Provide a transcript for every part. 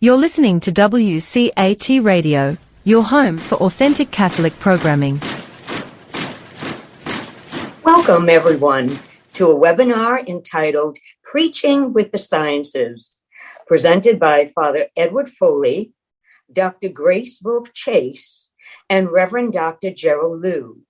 You're listening to WCAT Radio, your home for authentic Catholic programming. Welcome, everyone, to a webinar entitled Preaching with the Sciences, presented by Father Edward Foley, Dr. Gracewolf-Chase, and Reverend Dr. Gerald Liu.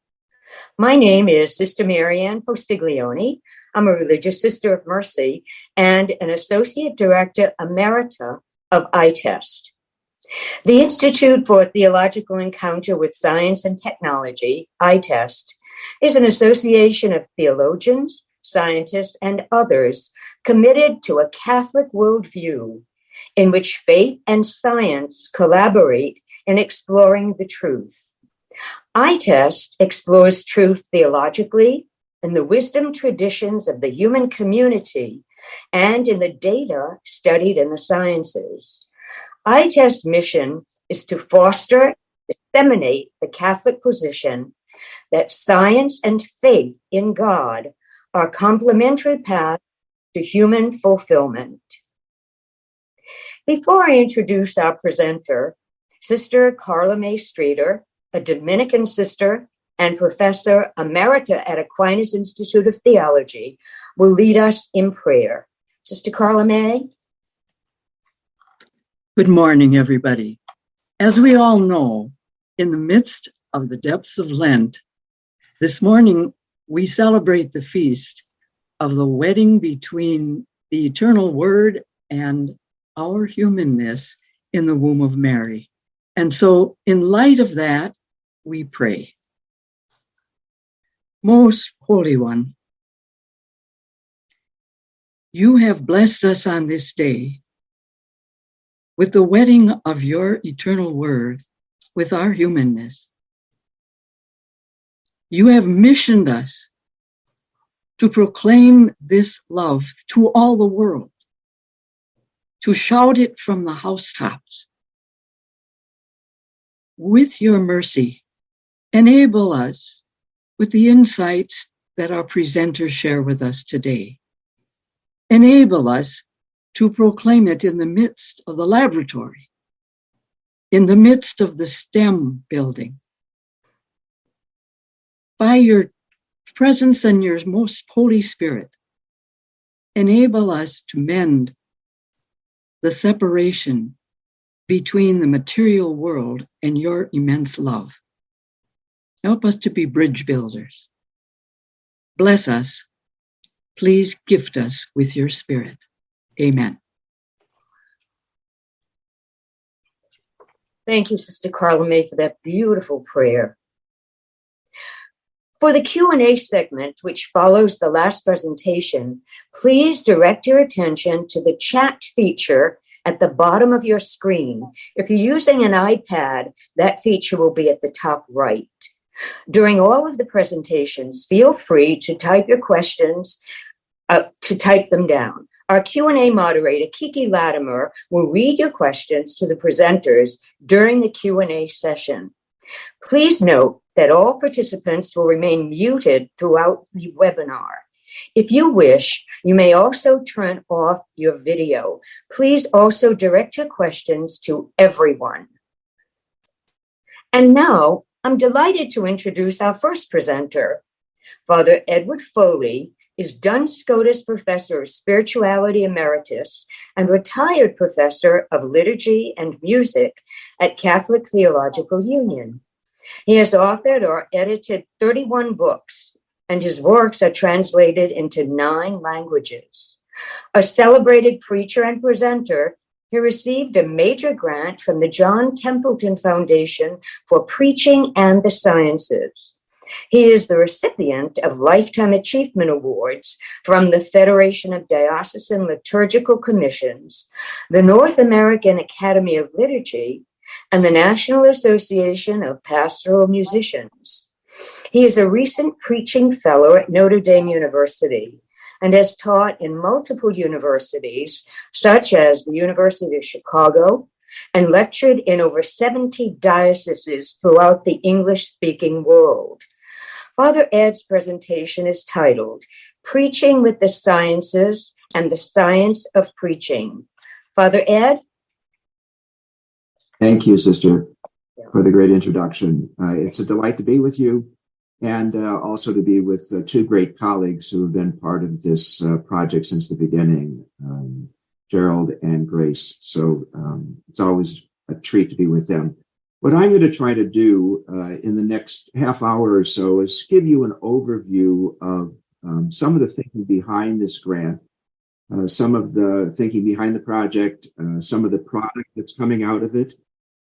My name is Sister Marianne Postiglione. I'm a religious sister of mercy and an Associate Director Emerita of ITEST. The Institute for Theological Encounter with Science and Technology, ITEST, is an association of theologians, scientists, and others committed to a Catholic worldview in which faith and science collaborate in exploring the truth. ITEST explores truth theologically in the wisdom traditions of the human community and in the data studied in the sciences. ITEST's mission is to foster and disseminate the Catholic position that science and faith in God are complementary paths to human fulfillment. Before I introduce our presenter, Sister Carla May Streeter, a Dominican sister and Professor Emerita at Aquinas Institute of Theology, will lead us in prayer. Sister Carla May. Good morning, everybody. As we all know, in the midst of the depths of Lent, this morning we celebrate the feast of the wedding between the eternal Word and our humanness in the womb of Mary. And so, in light of that, we pray. Most Holy One, you have blessed us on this day with the wedding of your eternal Word with our humanness. You have missioned us to proclaim this love to all the world, to shout it from the housetops. With your mercy, enable us with the insights that our presenters share with us today. Enable us to proclaim it in the midst of the laboratory, in the midst of the STEM building. By your presence and your most Holy Spirit, enable us to mend the separation between the material world and your immense love. Help us to be bridge builders. Bless us. Please gift us with your Spirit. Amen. Thank you, Sister Carla May, for that beautiful prayer. For the Q&A segment, which follows the last presentation, please direct your attention to the chat feature at the bottom of your screen. If you're using an iPad, that feature will be at the top right. During all of the presentations, feel free to type your questions, to type them down. Our Q&A moderator, Kiki Latimer, will read your questions to the presenters during the Q&A session. Please note that all participants will remain muted throughout the webinar. If you wish, you may also turn off your video. Please also direct your questions to everyone. And now, I'm delighted to introduce our first presenter. Father Edward Foley is Duns Scotus Professor of Spirituality Emeritus and retired Professor of Liturgy and Music at Catholic Theological Union. He has authored or edited 31 books, and his works are translated into 9 languages. A celebrated preacher and presenter, he received a major grant from the John Templeton Foundation for Preaching and the Sciences. He is the recipient of Lifetime Achievement Awards from the Federation of Diocesan Liturgical Commissions, the North American Academy of Liturgy, and the National Association of Pastoral Musicians. He is a recent preaching fellow at Notre Dame University and has taught in multiple universities, such as the University of Chicago, and lectured in over 70 dioceses throughout the English-speaking world. Father Ed's presentation is titled, Preaching with the Sciences and the Science of Preaching. Father Ed? Thank you, sister, for the great introduction. It's a delight to be with you and also to be with two great colleagues who have been part of this project since the beginning, Gerald and Grace. So it's always a treat to be with them. What I'm going to try to do in the next half hour or so is give you an overview of some of the thinking behind this grant, some of the thinking behind the project, some of the product that's coming out of it,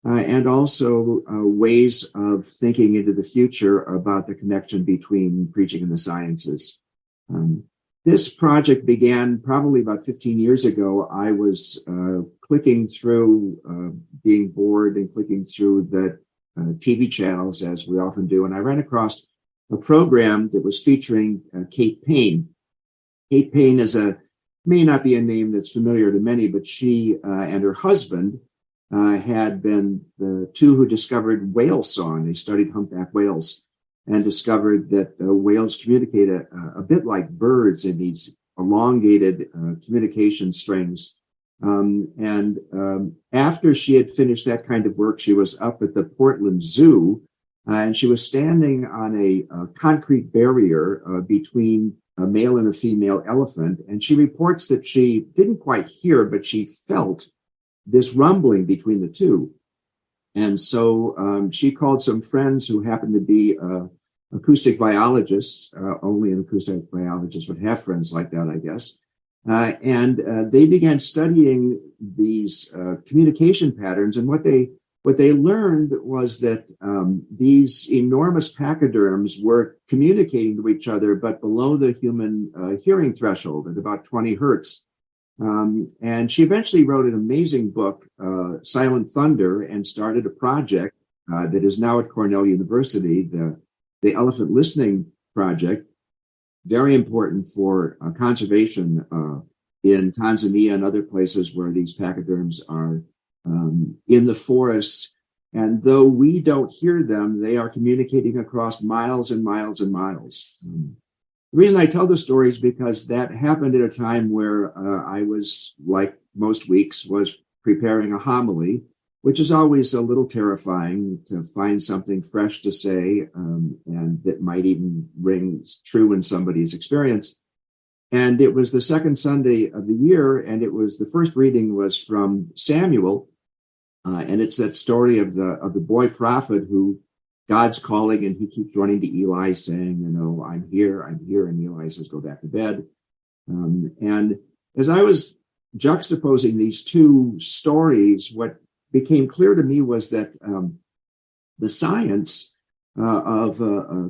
and also ways of thinking into the future about the connection between preaching and the sciences. This project began probably about 15 years ago. I was clicking through, being bored and clicking through the TV channels, as we often do, and I ran across a program that was featuring Kate Payne. Kate Payne may not be a name that's familiar to many, but she and her husband had been the two who discovered whale song. They studied humpback whales and discovered that whales communicate a bit like birds in these elongated communication strings. After she had finished that kind of work, she was up at the Portland Zoo, and she was standing on a concrete barrier between a male and a female elephant. And she reports that she didn't quite hear, but she felt this rumbling between the two. And so she called some friends who happened to be acoustic biologists. Only an acoustic biologist would have friends like that, I guess. And they began studying these communication patterns. And what they learned was that these enormous pachyderms were communicating to each other, but below the human hearing threshold at about 20 hertz. And she eventually wrote an amazing book, Silent Thunder, and started a project that is now at Cornell University, the Elephant Listening Project, very important for conservation in Tanzania and other places where these pachyderms are in the forests. And though we don't hear them, they are communicating across miles and miles and miles. The reason I tell the story is because that happened at a time where I was, like most weeks, was preparing a homily, which is always a little terrifying to find something fresh to say and that might even ring true in somebody's experience. And it was the second Sunday of the year, and the first reading was from Samuel, and it's that story of the boy prophet who God's calling, and he keeps running to Eli saying, I'm here. And Eli says, go back to bed. And as I was juxtaposing these two stories, what became clear to me was that the science of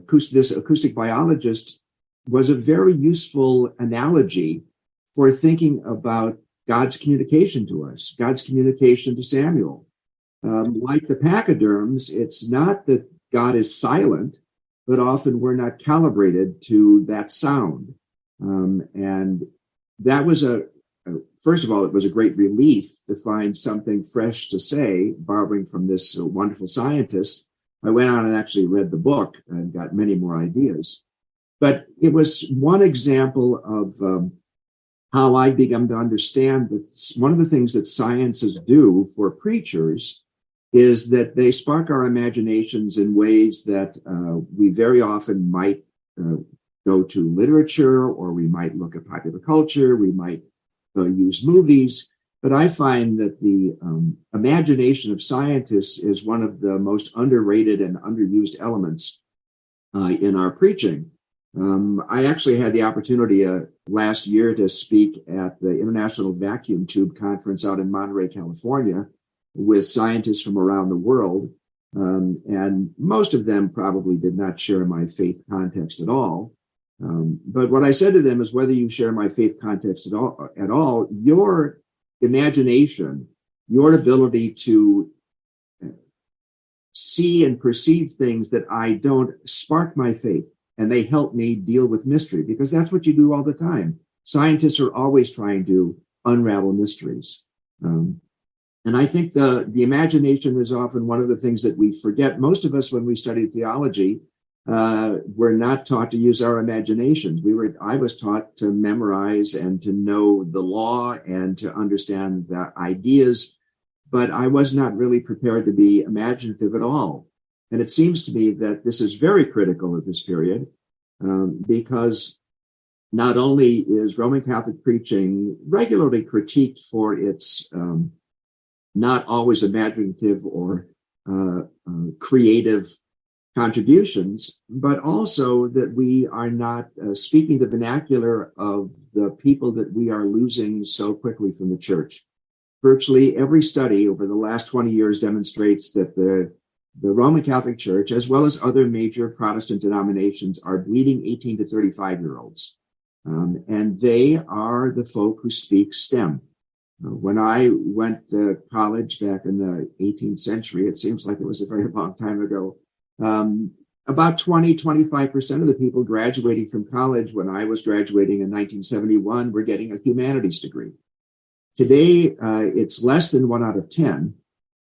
this acoustic biologist was a very useful analogy for thinking about God's communication to us, God's communication to Samuel. Like the pachyderms, it's not that God is silent, but often we're not calibrated to that sound. And that was first of all, it was a great relief to find something fresh to say, borrowing from this wonderful scientist. I went on and actually read the book and got many more ideas. But it was one example of how I've begun to understand that one of the things that sciences do for preachers is that they spark our imaginations in ways that we very often might go to literature, or we might look at popular culture, we might use movies. But I find that the imagination of scientists is one of the most underrated and underused elements in our preaching. I actually had the opportunity last year to speak at the International Vacuum Tube Conference out in Monterey, California, with scientists from around the world. And most of them probably did not share my faith context at all. But what I said to them is, whether you share my faith context at all, your imagination, your ability to see and perceive things that I don't, spark my faith, and they help me deal with mystery, because that's what you do all the time. Scientists are always trying to unravel mysteries. And I think the imagination is often one of the things that we forget. Most of us, when we study theology, we're not taught to use our imaginations. I was taught to memorize and to know the law and to understand the ideas. but I was not really prepared to be imaginative at all. And it seems to me that this is very critical at this period, because not only is Roman Catholic preaching regularly critiqued for its not always imaginative or creative contributions, but also that we are not speaking the vernacular of the people that we are losing so quickly from the church. Virtually every study over the last 20 years demonstrates that the Roman Catholic Church, as well as other major Protestant denominations, are bleeding 18 to 35-year-olds. And they are the folk who speak STEM. When I went to college back in the 18th century, it seems like it was a very long time ago, about 25% of the people graduating from college when I was graduating in 1971 were getting a humanities degree. Today, it's less than 1 out of 10,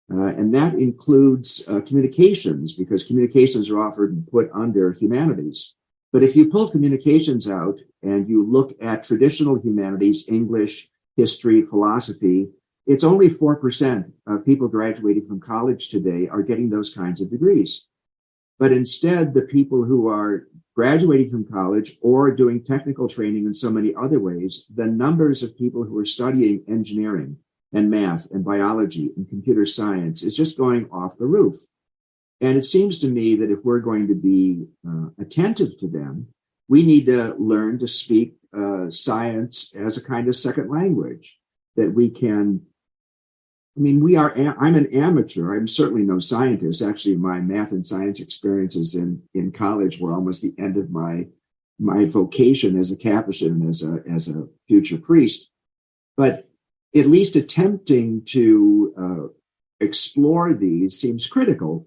and that includes communications, because communications are offered and put under humanities. But if you pull communications out and you look at traditional humanities, English, history, philosophy, it's only 4% of people graduating from college today are getting those kinds of degrees. But instead, the people who are graduating from college or doing technical training in so many other ways, the numbers of people who are studying engineering and math and biology and computer science is just going off the roof. And it seems to me that if we're going to be attentive to them, we need to learn to speak science as a kind of second language, that we can. I mean, I'm an amateur. I'm certainly no scientist. Actually, my math and science experiences in college were almost the end of my vocation as a Capuchin, as a future priest. But at least attempting to explore these seems critical.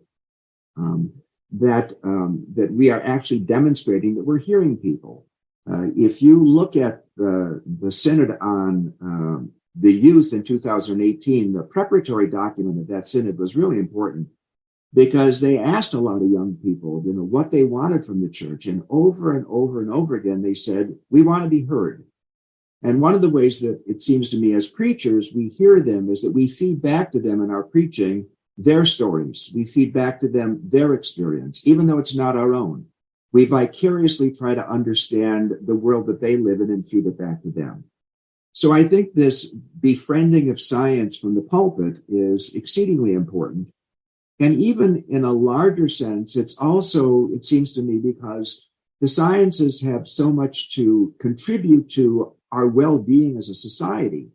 That we are actually demonstrating that we're hearing people. If you look at the Synod on the youth in 2018, the preparatory document of that synod was really important, because they asked a lot of young people, what they wanted from the church. And over and over again, they said, we want to be heard. And one of the ways that it seems to me as preachers, we hear them is that we feed back to them in our preaching their stories. We feed back to them their experience, even though it's not our own. We vicariously try to understand the world that they live in and feed it back to them. So I think this befriending of science from the pulpit is exceedingly important. And even in a larger sense, it's also, it seems to me, because the sciences have so much to contribute to our well-being as a society.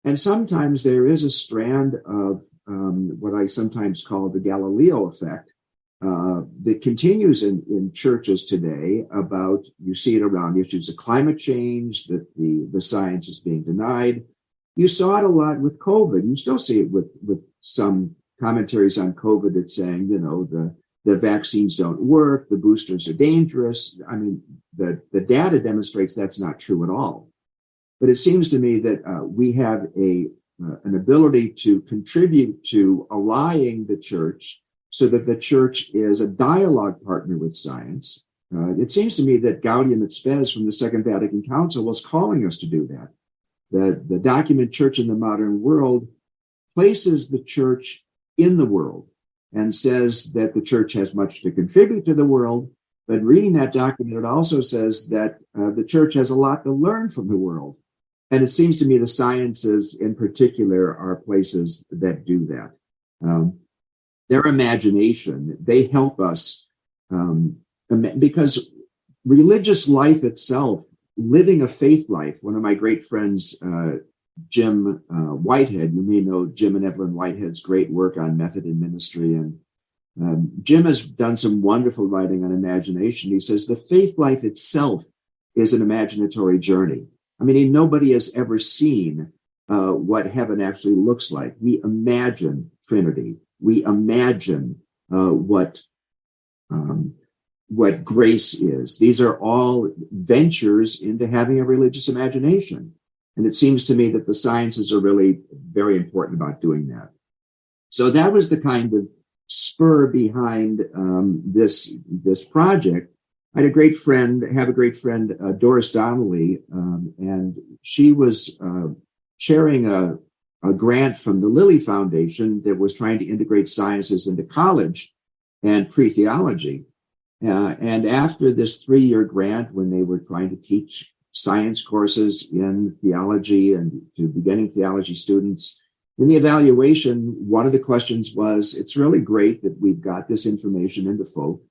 And sometimes there is a strand of what I sometimes call the Galileo effect that continues in churches today about, you see it around issues of climate change, that the science is being denied. You saw it a lot with COVID. You still see it with some commentaries on COVID that's saying, the vaccines don't work, the boosters are dangerous. I mean, the data demonstrates that's not true at all. But it seems to me that we have an ability to contribute to allying the church so that the church is a dialogue partner with science. It seems to me that Gaudium et Spes from the Second Vatican Council was calling us to do that. The document Church in the Modern World places the church in the world and says that the church has much to contribute to the world. But reading that document, it also says that the church has a lot to learn from the world. And it seems to me the sciences in particular are places that do that. Their imagination, they help us because religious life itself, living a faith life, one of my great friends, Jim Whitehead, you may know Jim and Evelyn Whitehead's great work on method and ministry. And Jim has done some wonderful writing on imagination. He says the faith life itself is an imaginatory journey. I mean, nobody has ever seen what heaven actually looks like. We imagine Trinity. We imagine what grace is. These are all ventures into having a religious imagination. And it seems to me that the sciences are really very important about doing that. So that was the kind of spur behind this project. I have a great friend, Doris Donnelly, and she was chairing a grant from the Lilly Foundation that was trying to integrate sciences into college and pre-theology. And after this 3-year grant, when they were trying to teach science courses in theology and to beginning theology students, in the evaluation, one of the questions was, it's really great that we've got this information into folk,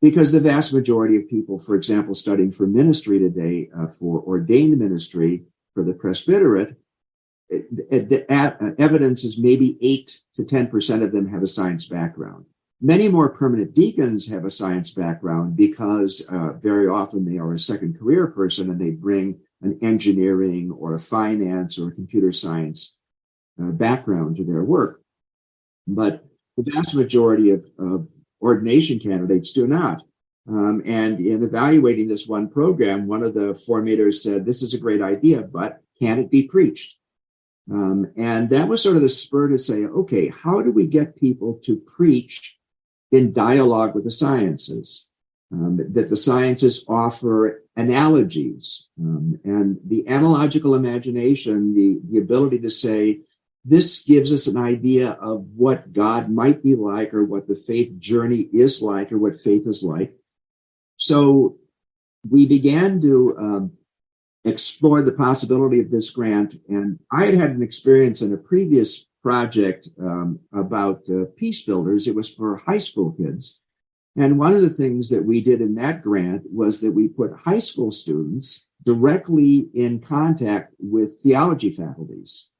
because the vast majority of people, for example, studying for ministry today, for ordained ministry for the presbyterate, the evidence is maybe 8 to 10% of them have a science background. Many more permanent deacons have a science background because very often they are a second career person and they bring an engineering or a finance or a computer science background to their work. But the vast majority of ordination candidates do not. And in evaluating this one program, one of the formators said, this is a great idea, but can it be preached? And that was sort of the spur to say, okay, how do we get people to preach in dialogue with the sciences? That the sciences offer analogies, and the analogical imagination, the ability to say, this gives us an idea of what God might be like, or what the faith journey is like, or what faith is like. So we began to explore the possibility of this grant. And I had an experience in a previous project about peace builders. It was for high school kids. And one of the things that we did in that grant was that we put high school students directly in contact with theology faculties,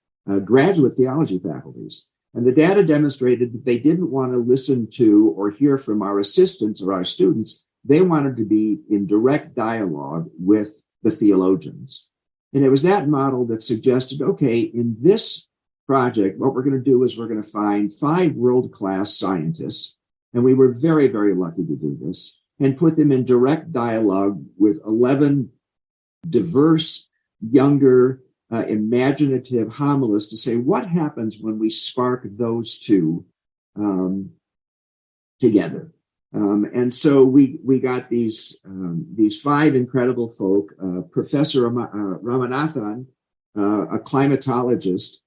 graduate theology faculties. And the data demonstrated that they didn't want to listen to or hear from our assistants or our students. They wanted to be in direct dialogue with the theologians. And it was that model that suggested, okay, in this project, what we're going to do is we're going to find 5 world-class scientists, and we were very, very lucky to do this, and put them in direct dialogue with 11 diverse, younger, imaginative homilists to say, what happens when we spark those two together? And so we got these 5 incredible folk. Professor Ramanathan, a climatologist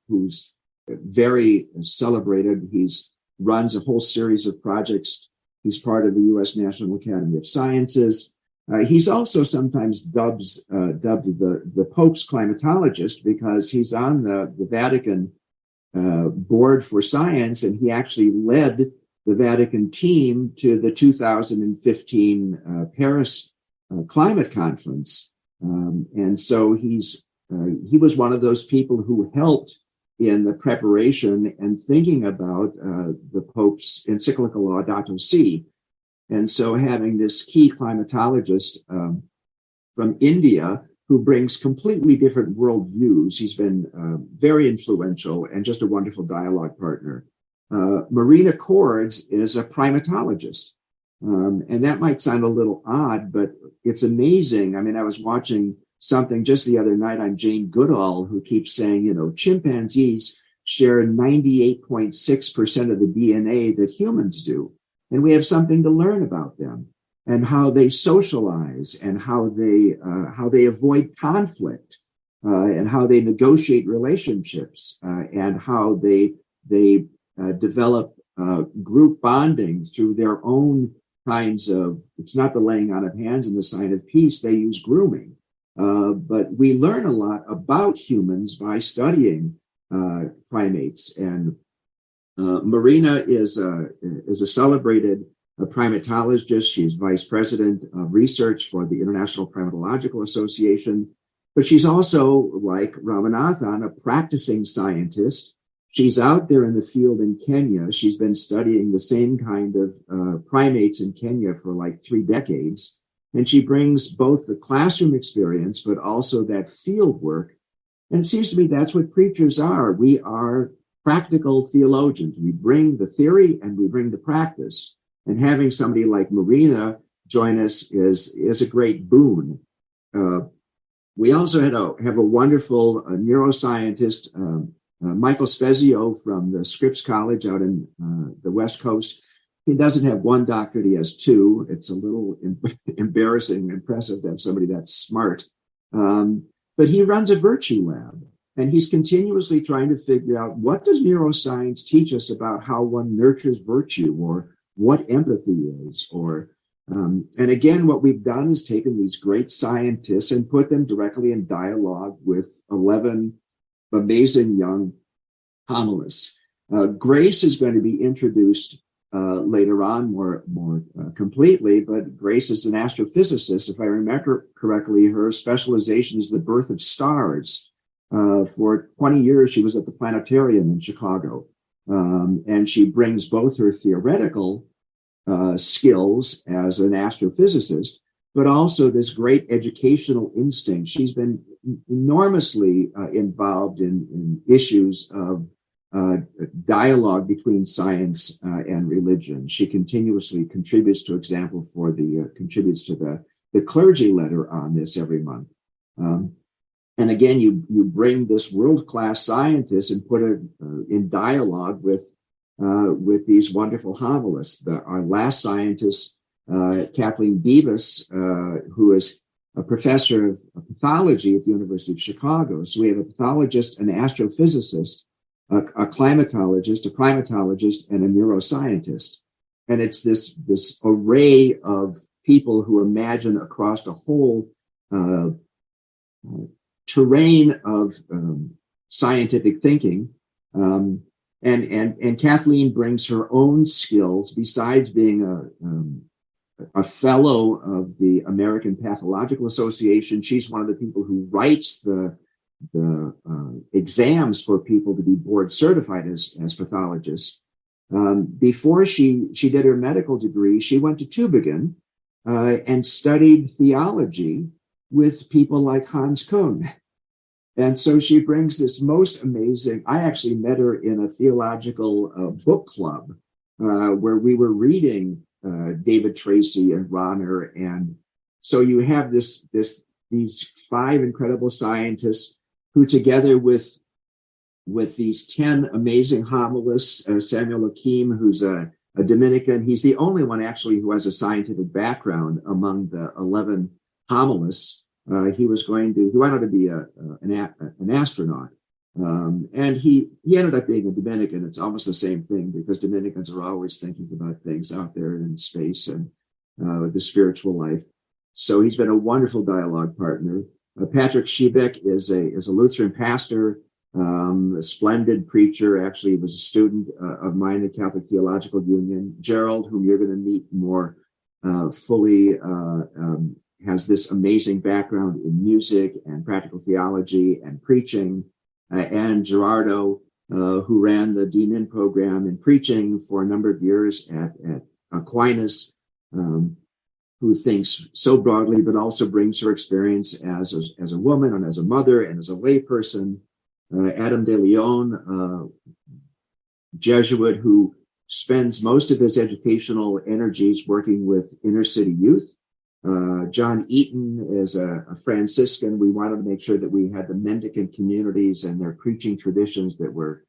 who's very celebrated. He's runs a whole series of projects. He's part of the U.S. National Academy of Sciences. He's also sometimes dubbed the Pope's climatologist because he's on the Vatican board for science, and he actually led the Vatican team to the 2015 Paris climate conference. And so he was one of those people who helped in the preparation and thinking about the Pope's encyclical Laudato Si. And so having this key climatologist from India who brings completely different worldviews, he's been very influential and just a wonderful dialogue partner. Marina Cords is a primatologist. And that might sound a little odd, but it's amazing. I mean, I was watching something just the other night on Jane Goodall, who keeps saying, chimpanzees share 98.6% of the DNA that humans do. And we have something to learn about them and how they socialize and how they avoid conflict and how they negotiate relationships and how they develop group bonding through their own kinds of, it's not the laying on of hands and the sign of peace, they use grooming. But we learn a lot about humans by studying primates. And Marina is a celebrated primatologist. She's vice president of research for the International Primatological Association. But she's also, like Ramanathan, a practicing scientist. She's out there in the field in Kenya. She's been studying the same kind of primates in Kenya for like 3 decades. And she brings both the classroom experience, but also that field work. And it seems to me that's what preachers are. We are practical theologians. We bring the theory and we bring the practice. And having somebody like Marina join us is a great boon. We also have a wonderful neuroscientist, Michael Spezio from the Scripps College out in the West Coast. He doesn't have 1 doctorate, he has 2. It's a little embarrassing and impressive to have somebody that smart. But he runs a virtue lab. And he's continuously trying to figure out, what does neuroscience teach us about how one nurtures virtue, or what empathy is, or and again, what we've done is taken these great scientists and put them directly in dialogue with 11 amazing young homilists. Grace is going to be introduced later on more completely, but Grace is an astrophysicist. If I remember correctly, her specialization is the birth of stars. For 20 years, she was at the planetarium in Chicago, and she brings both her theoretical skills as an astrophysicist, but also this great educational instinct. She's been enormously involved in issues of dialogue between science and religion. She continuously contributes to the clergy letter on this every month. And again, you bring this world-class scientist and put it in dialogue with these wonderful homilists. Our last scientist, Kathleen Beavis, who is a professor of pathology at the University of Chicago. So we have a pathologist, an astrophysicist, a climatologist, a primatologist, and a neuroscientist. And it's this array of people who imagine across the whole terrain of scientific thinking. And Kathleen brings her own skills besides being a fellow of the American Pathological Association. She's one of the people who writes the exams for people to be board certified as pathologists. Before she did her medical degree, she went to Tübingen and studied theology with people like Hans Küng. And so she brings this most amazing. I actually met her in a theological book club where we were reading David Tracy and Rahner. And so you have these 5 incredible scientists who, together with these 10 amazing homilists, Samuel Akim, who's a Dominican, he's the only one actually who has a scientific background among the 11 homilists. He wanted to be an astronaut. And he ended up being a Dominican. It's almost the same thing, because Dominicans are always thinking about things out there in space and the spiritual life. So he's been a wonderful dialogue partner. Patrick Schiebeck is a Lutheran pastor, a splendid preacher. Actually, he was a student of mine at Catholic Theological Union. Gerald, whom you're going to meet more fully, has this amazing background in music and practical theology and preaching. And Gerardo, who ran the D-Min program in preaching for a number of years at Aquinas, who thinks so broadly, but also brings her experience as a woman and as a mother and as a layperson. Adam de Leon, Jesuit, who spends most of his educational energies working with inner city youth. John Eaton is a Franciscan. We wanted to make sure that we had the mendicant communities and their preaching traditions that were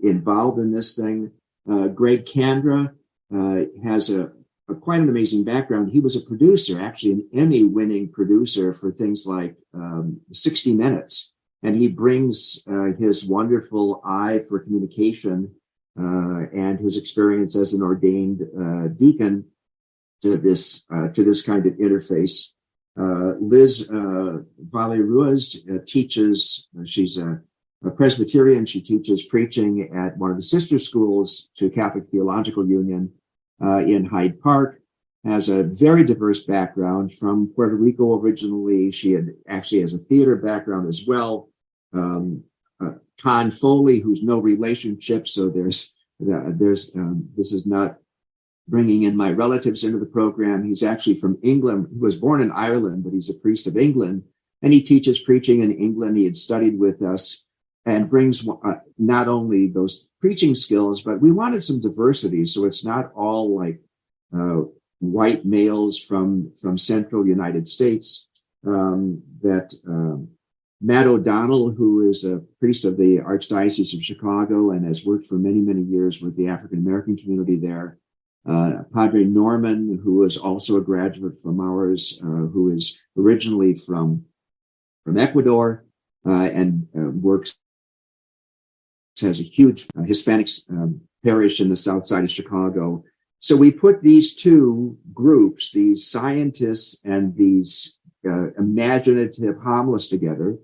involved in this thing. Greg Kandra has quite an amazing background. He was a producer, actually an Emmy-winning producer for things like 60 Minutes. And he brings his wonderful eye for communication and his experience as an ordained deacon to this kind of interface. Liz Valle-Ruiz teaches. She's a Presbyterian. She teaches preaching at one of the sister schools to Catholic Theological Union in Hyde Park. Has a very diverse background from Puerto Rico originally. She actually has a theater background as well. Con Foley, who's no relationship, so this is not bringing in my relatives into the program. He's actually from England. He was born in Ireland, but he's a priest of England, and he teaches preaching in England. He had studied with us and brings not only those preaching skills, but we wanted some diversity, so it's not all like white males from central United States. Matt O'Donnell, who is a priest of the Archdiocese of Chicago and has worked for many, many years with the African American community there. Padre Norman, who is also a graduate from ours, who is originally from Ecuador. and works, has a huge Hispanic parish in the south side of Chicago. So we put these two groups, these scientists and these imaginative homilists together.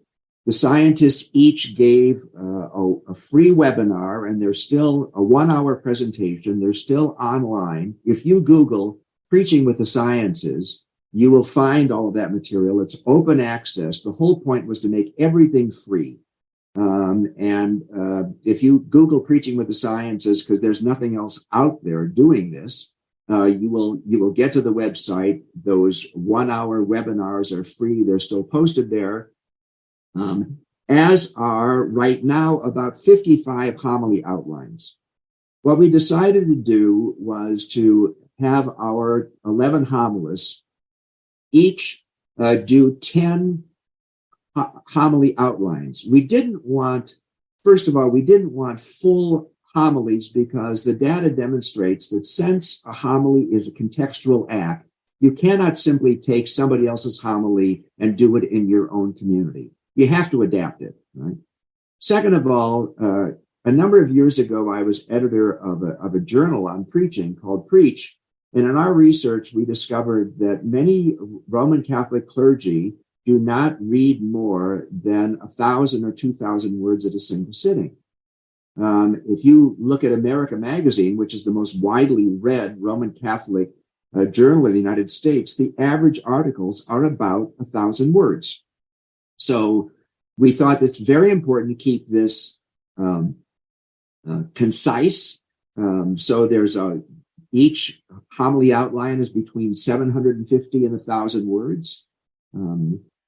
The scientists each gave a free webinar, and there's still a 1-hour presentation. They're still online. If you Google Preaching with the Sciences, you will find all of that material. It's open access. The whole point was to make everything free. If you Google Preaching with the Sciences, because there's nothing else out there doing this, you will get to the website. Those 1-hour webinars are free. They're still posted there. As are right now about 55 homily outlines. What we decided to do was to have our 11 homilists each do 10 homily outlines. We didn't want full homilies because the data demonstrates that since a homily is a contextual act, you cannot simply take somebody else's homily and do it in your own community. You have to adapt it, right? Second of all, a number of years ago, I was editor of a journal on preaching called Preach. And in our research, we discovered that many Roman Catholic clergy do not read more than 1,000 or 2,000 words at a single sitting. If you look at America Magazine, which is the most widely read Roman Catholic journal in the United States, the average articles are about 1,000 words. So we thought it's very important to keep this concise. So there's each homily outline is between 750 and 1,000 words.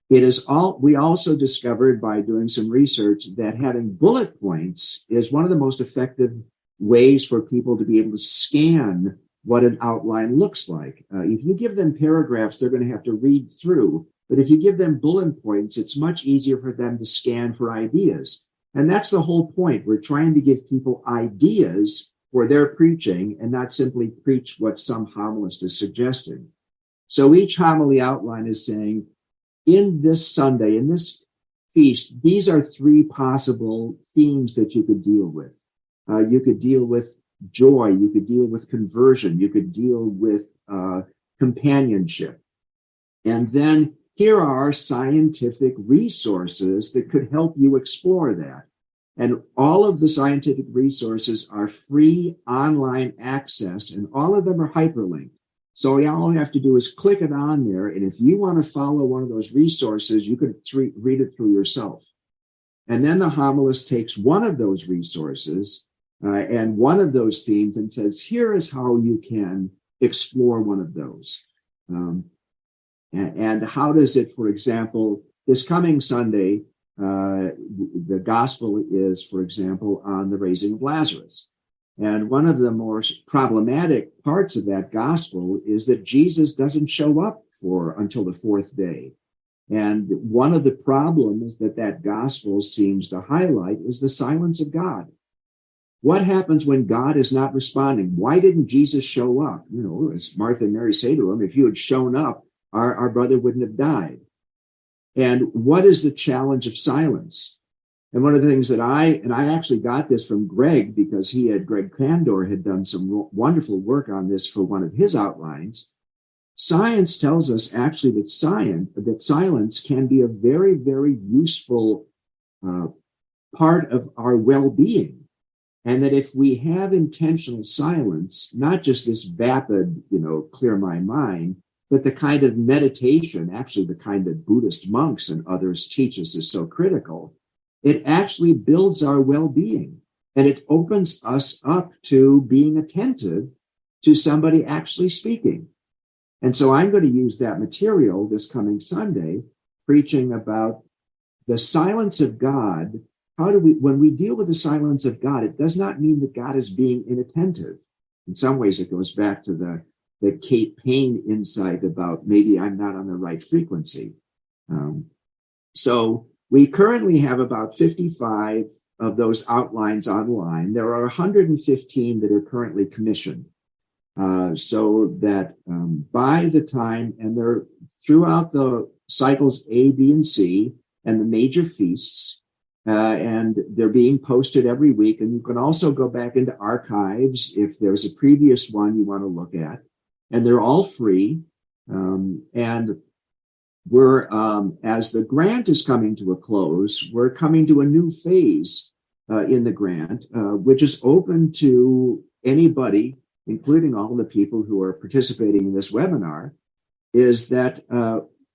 We also discovered by doing some research that having bullet points is one of the most effective ways for people to be able to scan what an outline looks like. If you give them paragraphs, they're going to have to read through. But if you give them bullet points, it's much easier for them to scan for ideas. And that's the whole point. We're trying to give people ideas for their preaching and not simply preach what some homilist is suggesting. So each homily outline is saying, in this Sunday, in this feast, these are 3 possible themes that you could deal with. You could deal with joy. You could deal with conversion. You could deal with companionship. And then here are scientific resources that could help you explore that. And all of the scientific resources are free online access, and all of them are hyperlinked. So all you have to do is click it on there. And if you want to follow one of those resources, you could read it through yourself. And then the homilist takes one of those resources and one of those themes and says, here is how you can explore one of those. And how does it, for example, this coming Sunday, the gospel is, for example, on the raising of Lazarus. And one of the more problematic parts of that gospel is that Jesus doesn't show up until the 4th day. And one of the problems that gospel seems to highlight is the silence of God. What happens when God is not responding? Why didn't Jesus show up? You know, as Martha and Mary say to him, if you had shown up, our brother wouldn't have died. And what is the challenge of silence? And one of the things that I actually got this from Greg, because Greg Kandor had done some wonderful work on this for one of his outlines. Science tells us actually that silence can be a very, very useful part of our well-being. And that if we have intentional silence, not just this vapid, clear my mind, but the kind of meditation, actually the kind that Buddhist monks and others teach us is so critical, it actually builds our well-being, and it opens us up to being attentive to somebody actually speaking. And so I'm going to use that material this coming Sunday, preaching about the silence of God. When we deal with the silence of God, it does not mean that God is being inattentive. In some ways, it goes back to the Kate Payne insight about maybe I'm not on the right frequency. So we currently have about 55 of those outlines online. There are 115 that are currently commissioned. So that by the time, and they're throughout the cycles A, B, and C, and the major feasts. And they're being posted every week. And you can also go back into archives if there's a previous one you want to look at. And they're all free. And we're, as the grant is coming to a close, we're coming to a new phase in the grant, which is open to anybody, including all the people who are participating in this webinar, is that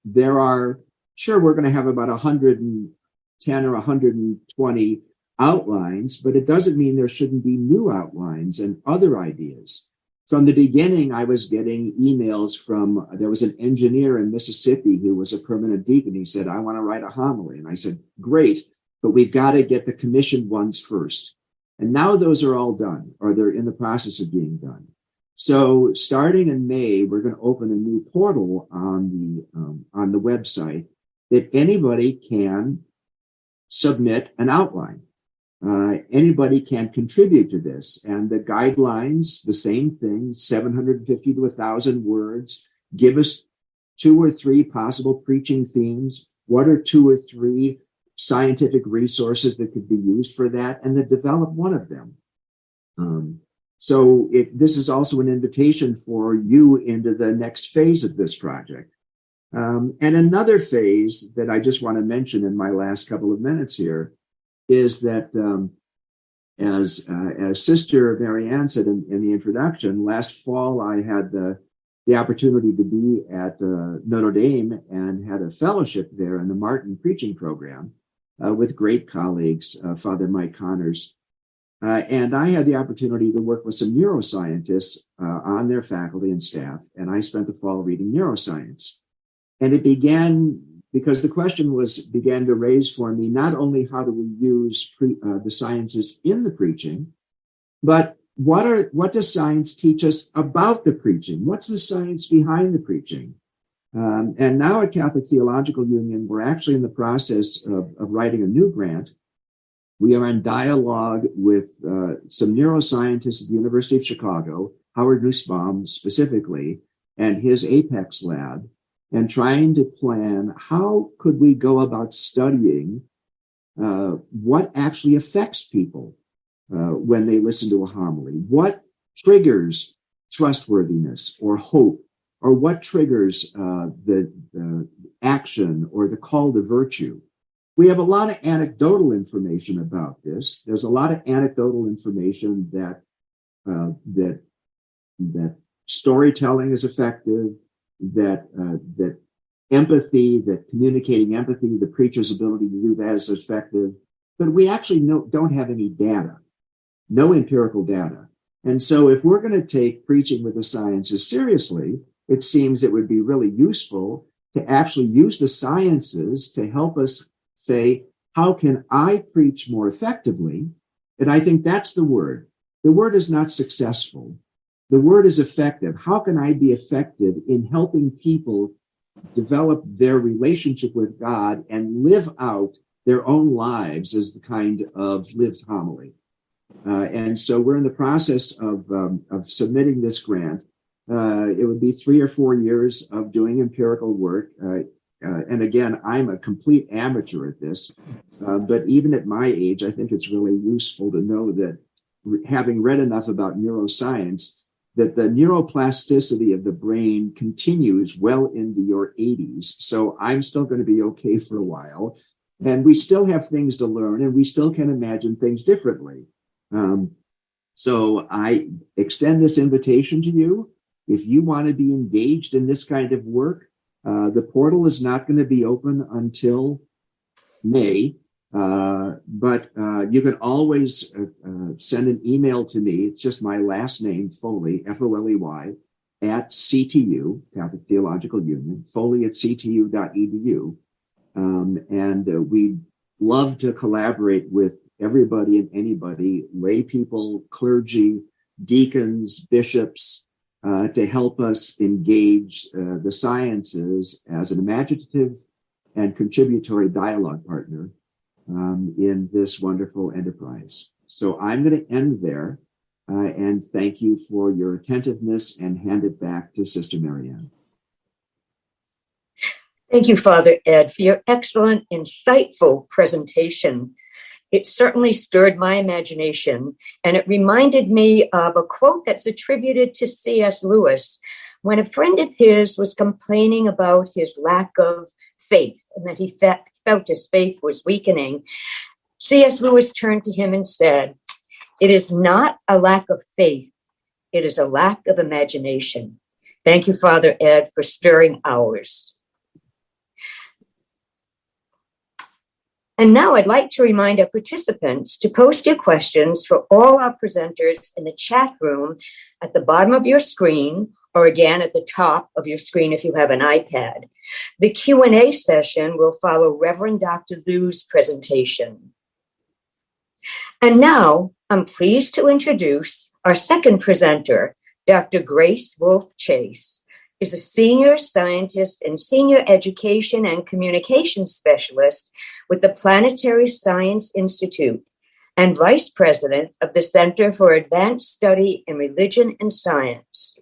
there are, sure, we're going to have about 110 or 120 outlines, but it doesn't mean there shouldn't be new outlines and other ideas. From the beginning, I was getting emails from, there was an engineer in Mississippi who was a permanent deacon. He said, I want to write a homily. And I said, great, but we've got to get the commissioned ones first. And now those are all done, or they're in the process of being done. So starting in May, we're going to open a new portal on the website that anybody can submit an outline. Anybody can contribute to this. And the guidelines, the same thing, 750 to 1,000 words. Give us 2 or 3 possible preaching themes. What are 2 or 3 scientific resources that could be used for that? And then develop one of them. So this is also an invitation for you into the next phase of this project. And another phase that I just want to mention in my last couple of minutes here is that, as Sister Marianne said in the introduction, last fall I had the opportunity to be at Notre Dame and had a fellowship there in the Martin preaching program with great colleagues, Father Mike Connors. And I had the opportunity to work with some neuroscientists on their faculty and staff, and I spent the fall reading Neuroscience. And it began because the question began to raise for me not only how do we use the sciences in the preaching, but what does science teach us about the preaching? What's the science behind the preaching? And now at Catholic Theological Union, we're actually in the process of writing a new grant. We are in dialogue with some neuroscientists at the University of Chicago, Howard Nussbaum specifically, and his Apex lab, and trying to plan how could we go about studying what actually affects people when they listen to a homily, what triggers trustworthiness or hope, or what triggers the action or the call to virtue. We have a lot of anecdotal information about this. There's a lot of anecdotal information that storytelling is effective, that empathy, that communicating empathy, the preacher's ability to do that is effective. But we actually don't have any data, no empirical data. And so if we're going to take preaching with the sciences seriously, it seems it would be really useful to actually use the sciences to help us say, how can I preach more effectively? And I think that's the word. The word is not successful. The word is effective. How can I be effective in helping people develop their relationship with God and live out their own lives as the kind of lived homily? And so we're in the process of submitting this grant. It would be 3 or 4 years of doing empirical work. And again, I'm a complete amateur at this. But even at my age, I think it's really useful to know that having read enough about neuroscience, that the neuroplasticity of the brain continues well into your 80s. So I'm still going to be okay for a while. And we still have things to learn, and we still can imagine things differently. So I extend this invitation to you. If you want to be engaged in this kind of work, the portal is not going to be open until May. But you can always send an email to me. It's just my last name, Foley, F-O-L-E-Y, at CTU, Catholic Theological Union, Foley at ctu.edu. And we'd love to collaborate with everybody and anybody, lay people, clergy, deacons, bishops, to help us engage the sciences as an imaginative and contributory dialogue partner in this wonderful enterprise. So I'm going to end there and thank you for your attentiveness and hand it back to Sister Marianne. Thank you, Father Ed, for your excellent, insightful presentation. It certainly stirred my imagination, and it reminded me of a quote that's attributed to C.S. Lewis when a friend of his was complaining about his lack of faith and that he felt his faith was weakening. C.S. Lewis turned to him and said, "It is not a lack of faith, it is a lack of imagination." Thank you, Father Ed, for stirring ours. And now I'd like to remind our participants to post your questions for all our presenters in the chat room at the bottom of your screen, or again at the top of your screen if you have an iPad. The Q&A session will follow Reverend Dr. Liu's presentation. And now I'm pleased to introduce our second presenter, Dr. Gracewolf-Chase. Is a senior scientist and senior education and communication specialist with the Planetary Science Institute and vice president of the Center for Advanced Study in Religion and Science.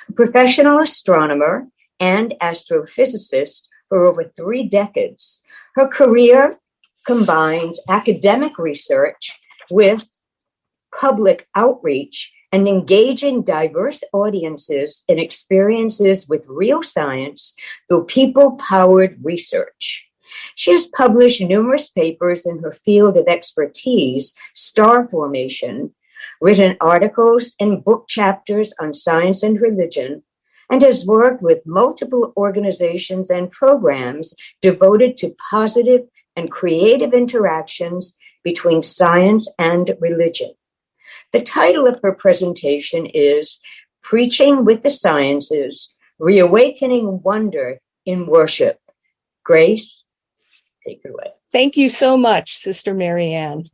A professional astronomer and astrophysicist for over 3 decades. Her career combines academic research with public outreach and engaging diverse audiences and experiences with real science through people-powered research. She has published numerous papers in her field of expertise, star formation, written articles and book chapters on science and religion, and has worked with multiple organizations and programs devoted to positive and creative interactions between science and religion. The title of her presentation is Preaching with the Sciences, Reawakening Wonder in Worship. Grace, take it away. Thank you so much, Sister Marianne.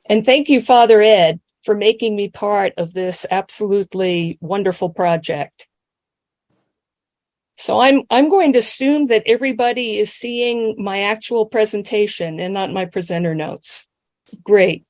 And thank you, Father Ed, for making me part of this absolutely wonderful project. So I'm going to assume that everybody is seeing my actual presentation and not my presenter notes. Great.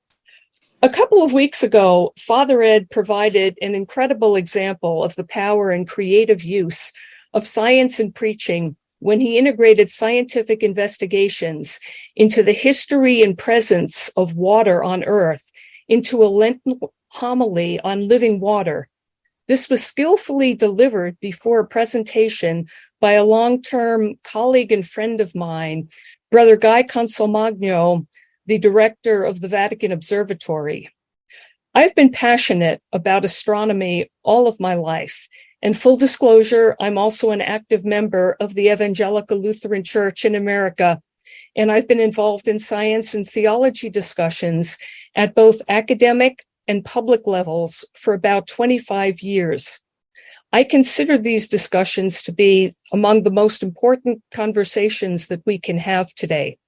A couple of weeks ago, Father Ed provided an incredible example of the power and creative use of science and preaching when he integrated scientific investigations into the history and presence of water on Earth into a Lenten homily on living water. This was skillfully delivered before a presentation by a long-term colleague and friend of mine, Brother Guy Consolmagno, the director of the Vatican Observatory. I've been passionate about astronomy all of my life, and full disclosure, I'm also an active member of the Evangelical Lutheran Church in America, and I've been involved in science and theology discussions at both academic and public levels for about 25 years. I consider these discussions to be among the most important conversations that we can have today.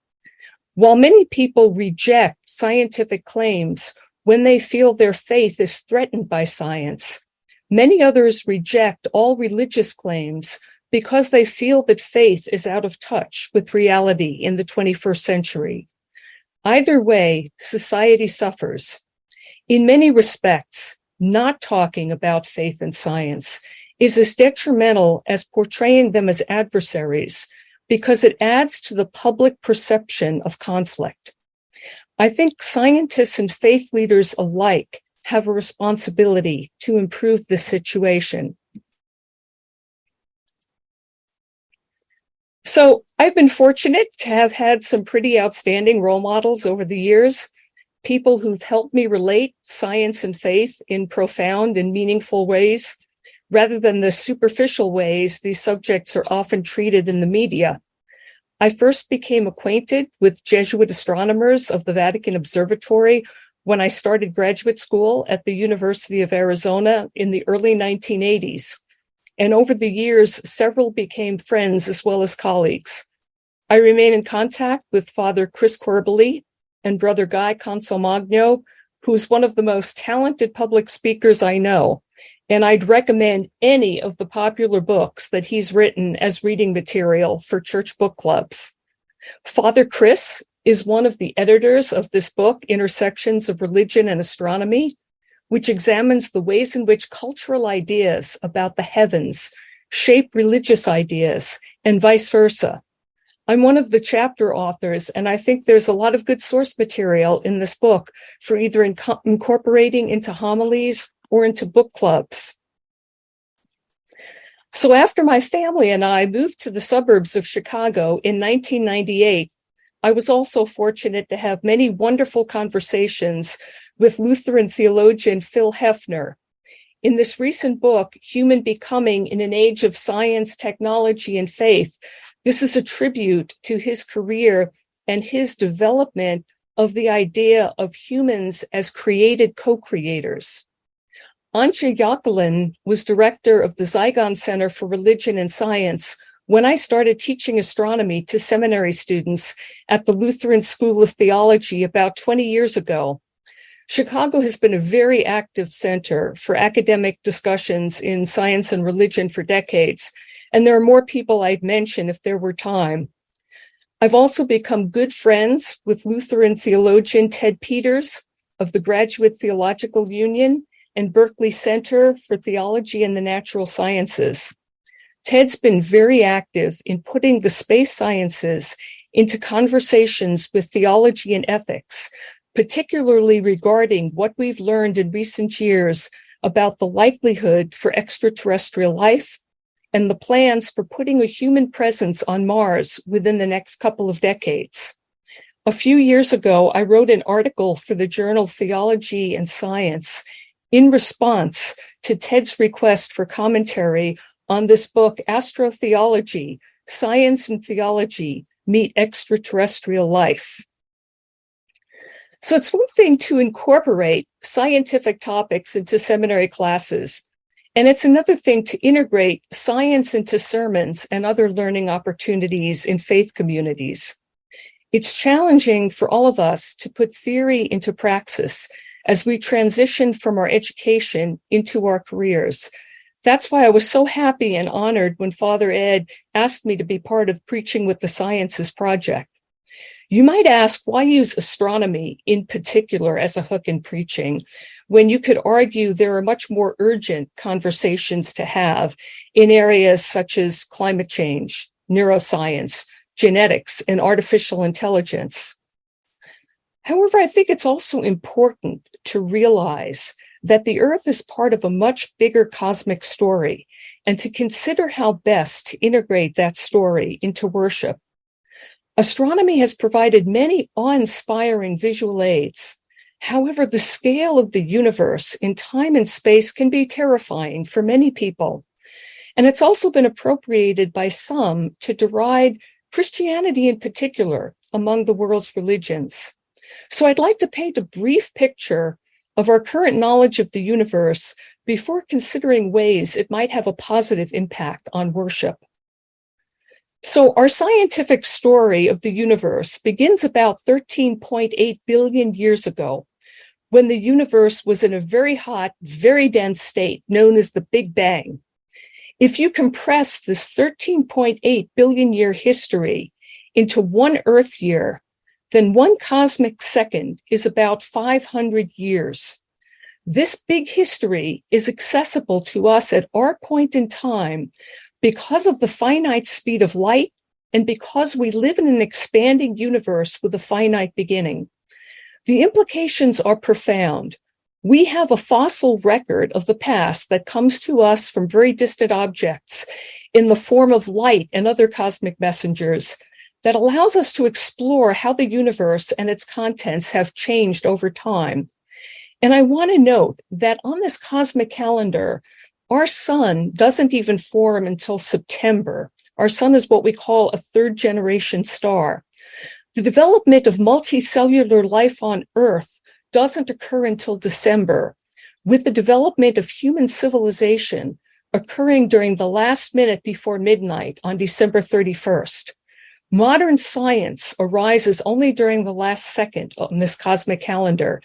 While many people reject scientific claims when they feel their faith is threatened by science, many others reject all religious claims because they feel that faith is out of touch with reality in the 21st century. Either way, society suffers. In many respects, not talking about faith and science is as detrimental as portraying them as adversaries, because it adds to the public perception of conflict. I think scientists and faith leaders alike have a responsibility to improve this situation. So I've been fortunate to have had some pretty outstanding role models over the years, people who've helped me relate science and faith in profound and meaningful ways, rather than the superficial ways these subjects are often treated in the media. I first became acquainted with Jesuit astronomers of the Vatican Observatory when I started graduate school at the University of Arizona in the early 1980s. And over the years, several became friends as well as colleagues. I remain in contact with Father Chris Corbally and Brother Guy Consolmagno, who's one of the most talented public speakers I know. And I'd recommend any of the popular books that he's written as reading material for church book clubs. Father Chris is one of the editors of this book, Intersections of Religion and Astronomy, which examines the ways in which cultural ideas about the heavens shape religious ideas and vice versa. I'm one of the chapter authors, and I think there's a lot of good source material in this book for either incorporating into homilies or into book clubs. So after my family and I moved to the suburbs of Chicago in 1998, I was also fortunate to have many wonderful conversations with Lutheran theologian Phil Hefner. In this recent book, Human Becoming in an Age of Science, Technology, and Faith, this is a tribute to his career and his development of the idea of humans as created co-creators. Antje Jacquelin was director of the Zygon Center for Religion and Science when I started teaching astronomy to seminary students at the Lutheran School of Theology about 20 years ago. Chicago has been a very active center for academic discussions in science and religion for decades, and there are more people I'd mention if there were time. I've also become good friends with Lutheran theologian Ted Peters of the Graduate Theological Union and Berkeley Center for Theology and the Natural Sciences. Ted's been very active in putting the space sciences into conversations with theology and ethics, particularly regarding what we've learned in recent years about the likelihood for extraterrestrial life and the plans for putting a human presence on Mars within the next couple of decades. A few years ago, I wrote an article for the journal Theology and Science in response to Ted's request for commentary on this book, Astrotheology, Science and Theology Meet Extraterrestrial Life. So it's one thing to incorporate scientific topics into seminary classes, and it's another thing to integrate science into sermons and other learning opportunities in faith communities. It's challenging for all of us to put theory into praxis as we transition from our education into our careers. That's why I was so happy and honored when Father Ed asked me to be part of Preaching with the Sciences project. You might ask, why use astronomy in particular as a hook in preaching, when you could argue there are much more urgent conversations to have in areas such as climate change, neuroscience, genetics, and artificial intelligence? However, I think it's also important to realize that the Earth is part of a much bigger cosmic story, and to consider how best to integrate that story into worship. Astronomy has provided many awe-inspiring visual aids. However, the scale of the universe in time and space can be terrifying for many people. And it's also been appropriated by some to deride Christianity in particular among the world's religions. So I'd like to paint a brief picture of our current knowledge of the universe before considering ways it might have a positive impact on worship. So our scientific story of the universe begins about 13.8 billion years ago, when the universe was in a very hot, very dense state known as the Big Bang. If you compress this 13.8 billion year history into one Earth year, then one cosmic second is about 500 years. This big history is accessible to us at our point in time because of the finite speed of light and because we live in an expanding universe with a finite beginning. The implications are profound. We have a fossil record of the past that comes to us from very distant objects in the form of light and other cosmic messengers that allows us to explore how the universe and its contents have changed over time. And I want to note that on this cosmic calendar, our sun doesn't even form until September. Our sun is what we call a third generation star. The development of multicellular life on Earth doesn't occur until December, with the development of human civilization occurring during the last minute before midnight on December 31st. Modern science arises only during the last second on this cosmic calendar,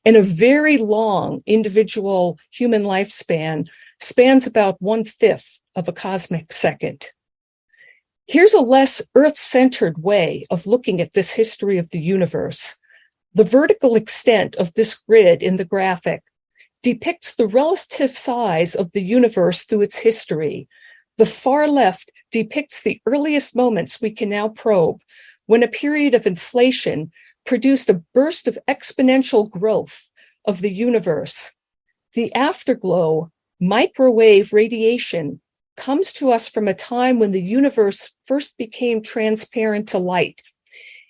and a very long individual human lifespan spans about 1/5 of a cosmic second. Here's a less Earth-centered way of looking at this history of the universe. The vertical extent of this grid in the graphic depicts the relative size of the universe through its history. The far left depicts the earliest moments we can now probe when a period of inflation produced a burst of exponential growth of the universe. The afterglow, microwave radiation, comes to us from a time when the universe first became transparent to light.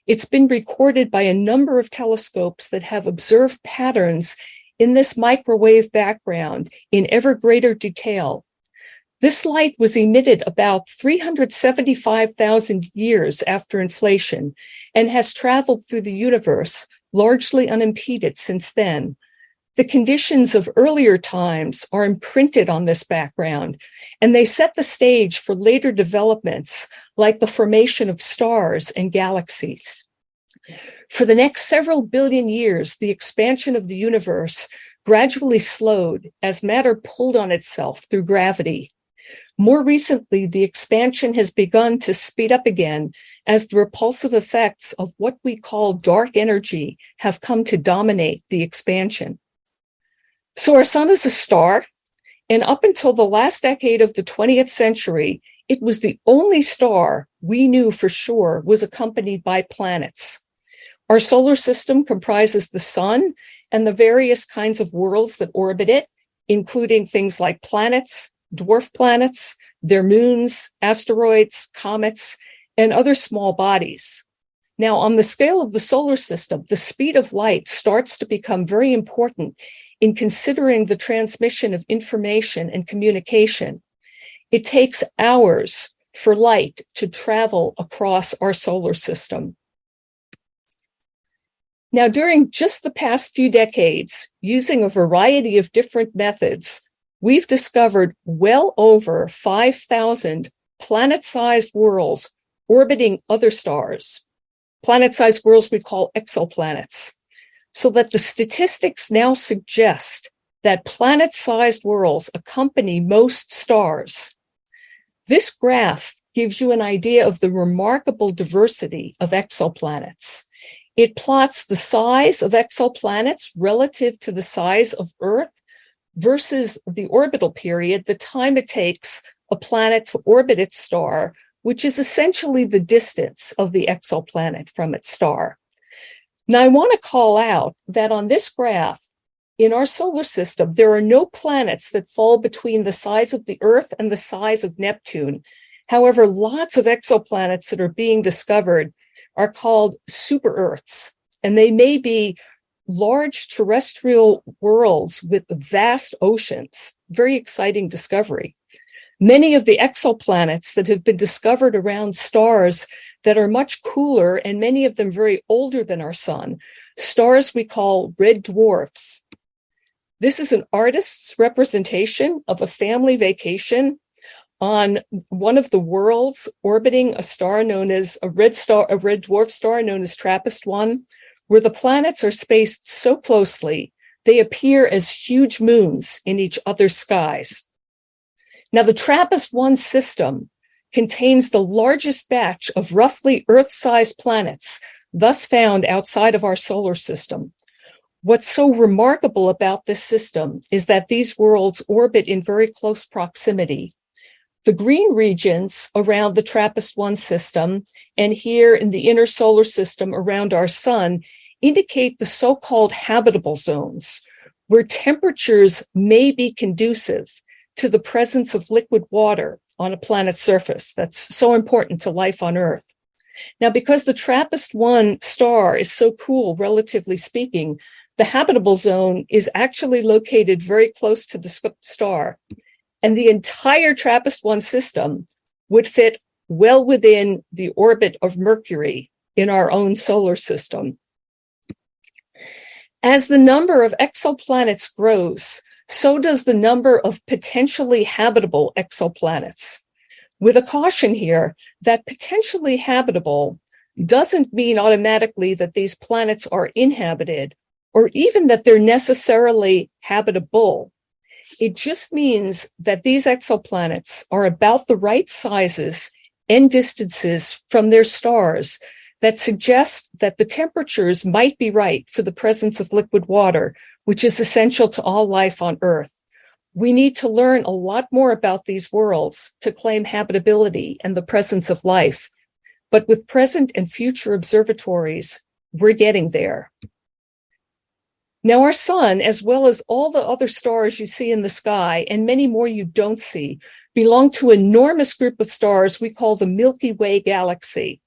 It's been recorded by a number of telescopes that have observed patterns in this microwave background in ever greater detail. This light was emitted about 375,000 years after inflation and has traveled through the universe largely unimpeded since then. The conditions of earlier times are imprinted on this background, and they set the stage for later developments like the formation of stars and galaxies. For the next several billion years, the expansion of the universe gradually slowed as matter pulled on itself through gravity. More recently, the expansion has begun to speed up again as the repulsive effects of what we call dark energy have come to dominate the expansion. So our sun is a star, and up until the last decade of the 20th century, it was the only star we knew for sure was accompanied by planets. Our solar system comprises the sun and the various kinds of worlds that orbit it, including things like planets, dwarf planets, their moons, asteroids, comets, and other small bodies. Now, on the scale of the solar system, the speed of light starts to become very important in considering the transmission of information and communication. It takes hours for light to travel across our solar system. Now, during just the past few decades, using a variety of different methods, we've discovered well over 5,000 planet-sized worlds orbiting other stars. Planet-sized worlds we call exoplanets. So that the statistics now suggest that planet-sized worlds accompany most stars. This graph gives you an idea of the remarkable diversity of exoplanets. It plots the size of exoplanets relative to the size of Earth versus the orbital period, the time it takes a planet to orbit its star, which is essentially the distance of the exoplanet from its star. Now, I want to call out that on this graph, in our solar system, there are no planets that fall between the size of the Earth and the size of Neptune. However, lots of exoplanets that are being discovered are called super-Earths, and they may be large terrestrial worlds with vast oceans. Very exciting discovery. Many of the exoplanets that have been discovered around stars that are much cooler, and many of them very older than our sun, stars we call red dwarfs. This is an artist's representation of a family vacation on one of the worlds orbiting a star known as a red dwarf star known as TRAPPIST-1, where the planets are spaced so closely they appear as huge moons in each other's skies. Now, the TRAPPIST-1 system contains the largest batch of roughly Earth-sized planets thus found outside of our solar system. What's so remarkable about this system is that these worlds orbit in very close proximity. The green regions around the TRAPPIST-1 system and here in the inner solar system around our sun indicate the so-called habitable zones, where temperatures may be conducive to the presence of liquid water on a planet's surface. That's so important to life on Earth. Now, because the TRAPPIST-1 star is so cool, relatively speaking, the habitable zone is actually located very close to the star, and the entire TRAPPIST-1 system would fit well within the orbit of Mercury in our own solar system. As the number of exoplanets grows, so does the number of potentially habitable exoplanets. With a caution here that potentially habitable doesn't mean automatically that these planets are inhabited or even that they're necessarily habitable. It just means that these exoplanets are about the right sizes and distances from their stars that suggest that the temperatures might be right for the presence of liquid water, which is essential to all life on Earth. We need to learn a lot more about these worlds to claim habitability and the presence of life. But with present and future observatories, we're getting there. Now, our sun, as well as all the other stars you see in the sky, and many more you don't see, belong to an enormous group of stars we call the Milky Way galaxy.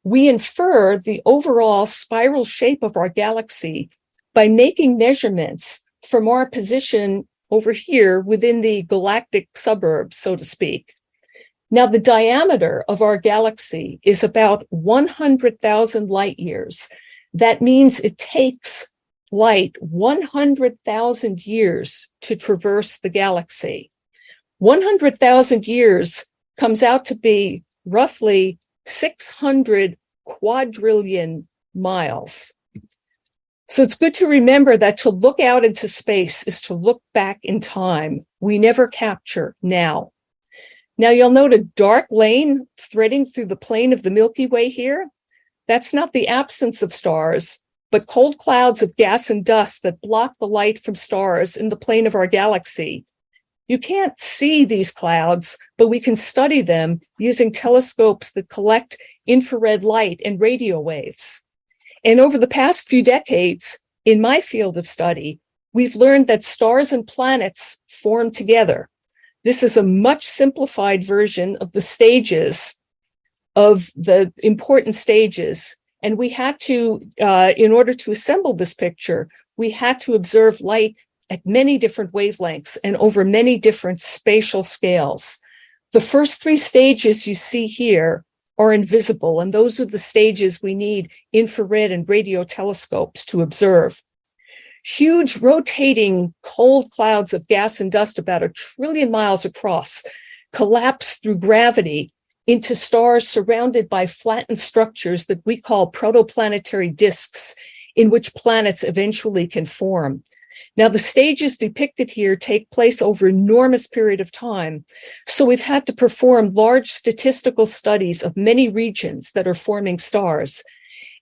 We infer the overall spiral shape of our galaxy by making measurements from our position over here within the galactic suburbs, so to speak. Now, the diameter of our galaxy is about 100,000 light years. That means it takes light 100,000 years to traverse the galaxy. 100,000 years comes out to be roughly 600 quadrillion miles. So it's good to remember that to look out into space is to look back in time. We never capture now. Now you'll note a dark lane threading through the plane of the Milky Way here. That's not the absence of stars, but cold clouds of gas and dust that block the light from stars in the plane of our galaxy. You can't see these clouds, but we can study them using telescopes that collect infrared light and radio waves. And over the past few decades, in my field of study, we've learned that stars and planets form together. This is a much simplified version of the stages, of the important stages. And we had to, in order to assemble this picture, we had to observe light at many different wavelengths and over many different spatial scales. The first three stages you see here are invisible, and those are the stages we need infrared and radio telescopes to observe. Huge rotating cold clouds of gas and dust about 1 trillion miles across collapse through gravity into stars surrounded by flattened structures that we call protoplanetary disks, in which planets eventually can form. Now, the stages depicted here take place over an enormous period of time, so we've had to perform large statistical studies of many regions that are forming stars.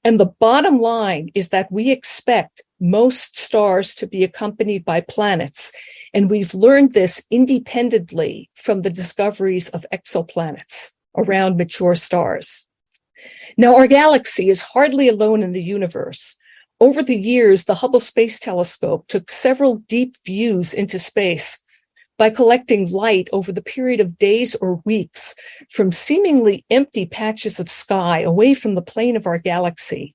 And the bottom line is that we expect most stars to be accompanied by planets, and we've learned this independently from the discoveries of exoplanets around mature stars. Now, our galaxy is hardly alone in the universe. Over the years, the Hubble Space Telescope took several deep views into space by collecting light over the period of days or weeks from seemingly empty patches of sky away from the plane of our galaxy.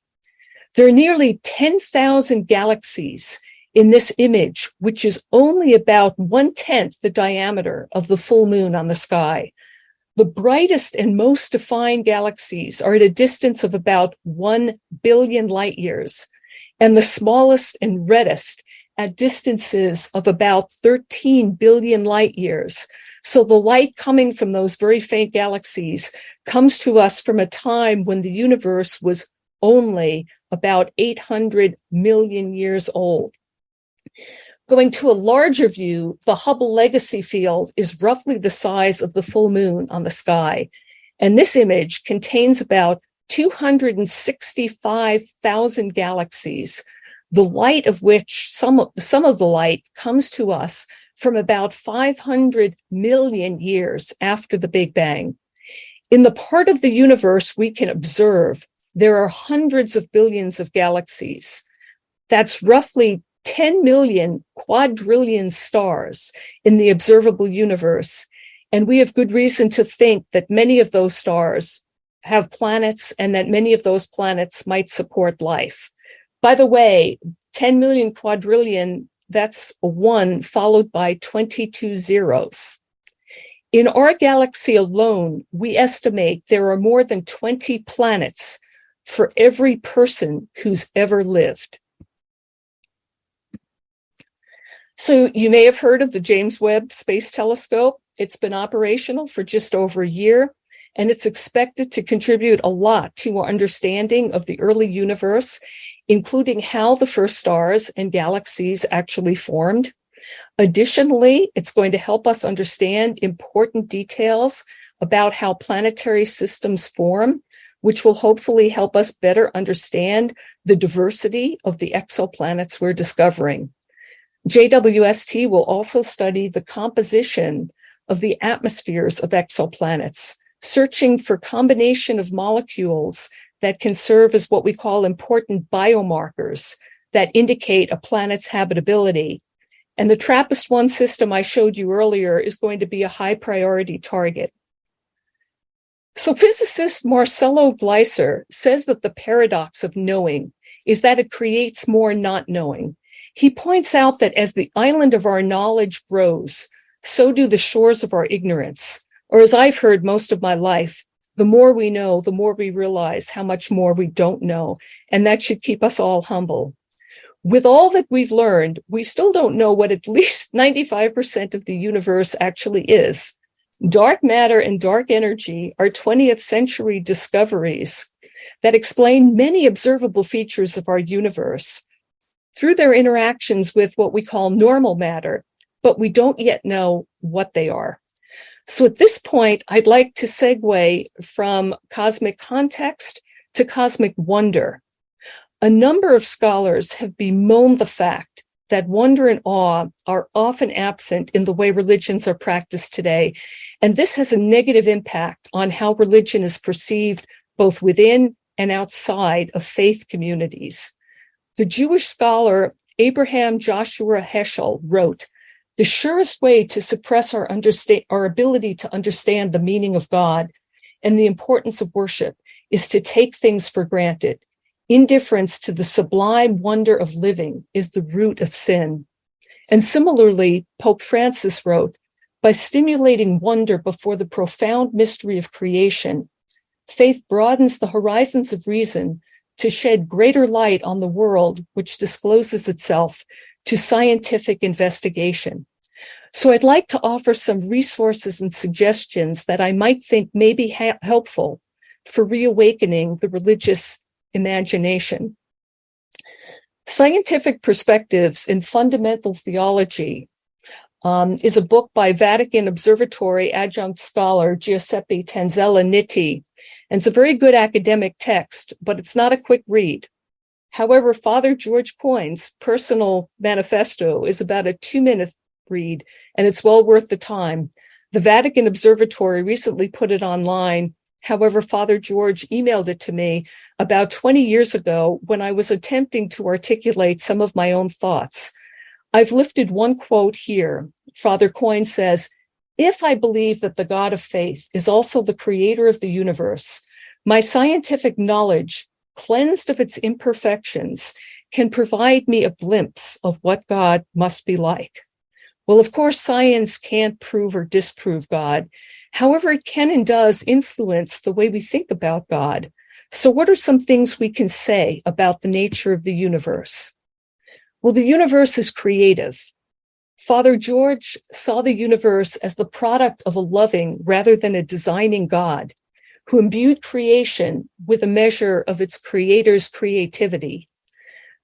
There are nearly 10,000 galaxies in this image, which is only about 1/10 the diameter of the full moon on the sky. The brightest and most defined galaxies are at a distance of about 1 billion light years, and the smallest and reddest at distances of about 13 billion light years. So the light coming from those very faint galaxies comes to us from a time when the universe was only about 800 million years old. Going to a larger view, the Hubble legacy field is roughly the size of the full moon on the sky. And this image contains about 265,000 galaxies, the light of which some of the light comes to us from about 500 million years after the Big Bang. In the part of the universe we can observe, there are hundreds of billions of galaxies. That's roughly 10 million quadrillion stars in the observable universe. And we have good reason to think that many of those stars have planets and that many of those planets might support life. By the way, 10 million quadrillion, that's a 1 followed by 22 zeros. In our galaxy alone, we estimate there are more than 20 planets for every person who's ever lived. So you may have heard of the James Webb Space Telescope. It's been operational for just over a year, and it's expected to contribute a lot to our understanding of the early universe, including how the first stars and galaxies actually formed. Additionally, it's going to help us understand important details about how planetary systems form, which will hopefully help us better understand the diversity of the exoplanets we're discovering. JWST will also study the composition of the atmospheres of exoplanets, searching for combination of molecules that can serve as what we call important biomarkers that indicate a planet's habitability. And the TRAPPIST-1 system I showed you earlier is going to be a high priority target. So physicist Marcelo Gleiser says that the paradox of knowing is that it creates more not knowing. He points out that as the island of our knowledge grows, so do the shores of our ignorance. Or as I've heard most of my life, the more we know, the more we realize how much more we don't know. And that should keep us all humble. With all that we've learned, we still don't know what at least 95% of the universe actually is. Dark matter and dark energy are 20th century discoveries that explain many observable features of our universe through their interactions with what we call normal matter, but we don't yet know what they are. So at this point, I'd like to segue from cosmic context to cosmic wonder. A number of scholars have bemoaned the fact that wonder and awe are often absent in the way religions are practiced today, and this has a negative impact on how religion is perceived both within and outside of faith communities. The Jewish scholar Abraham Joshua Heschel wrote, "The surest way to suppress our ability to understand the meaning of God and the importance of worship is to take things for granted. Indifference to the sublime wonder of living is the root of sin." And similarly, Pope Francis wrote, "By stimulating wonder before the profound mystery of creation, faith broadens the horizons of reason to shed greater light on the world which discloses itself to scientific investigation." So I'd like to offer some resources and suggestions that I might think may be helpful for reawakening the religious imagination. Scientific Perspectives in Fundamental Theology is a book by Vatican Observatory adjunct scholar Giuseppe Tanzella Nitti, and it's a very good academic text, but it's not a quick read. However, Father George Coyne's personal manifesto is about a 2-minute read, and it's well worth the time. The Vatican Observatory recently put it online. However, Father George emailed it to me about 20 years ago when I was attempting to articulate some of my own thoughts. I've lifted one quote here. Father Coyne says, "If I believe that the God of faith is also the creator of the universe, my scientific knowledge, cleansed of its imperfections, can provide me a glimpse of what God must be like." Well, of course, science can't prove or disprove God. However, it can and does influence the way we think about God. So what are some things we can say about the nature of the universe? Well, the universe is creative. Father George saw the universe as the product of a loving rather than a designing God who imbued creation with a measure of its creator's creativity.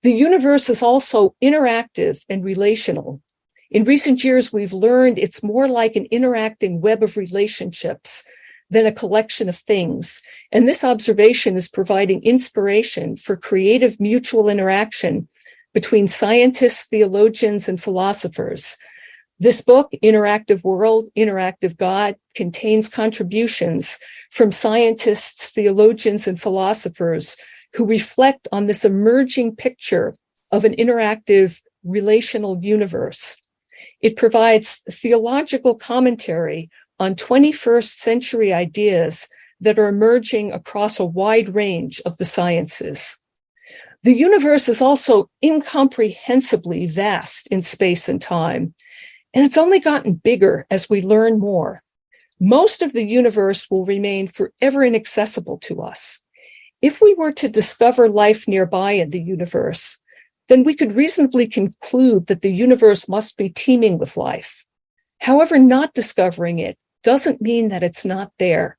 The universe is also interactive and relational. In recent years, we've learned it's more like an interacting web of relationships than a collection of things. And this observation is providing inspiration for creative mutual interaction between scientists, theologians, and philosophers. This book, Interactive World, Interactive God, contains contributions from scientists, theologians, and philosophers who reflect on this emerging picture of an interactive relational universe. It provides theological commentary on 21st century ideas that are emerging across a wide range of the sciences. The universe is also incomprehensibly vast in space and time, and it's only gotten bigger as we learn more. Most of the universe will remain forever inaccessible to us. If we were to discover life nearby in the universe, then we could reasonably conclude that the universe must be teeming with life. However, not discovering it doesn't mean that it's not there.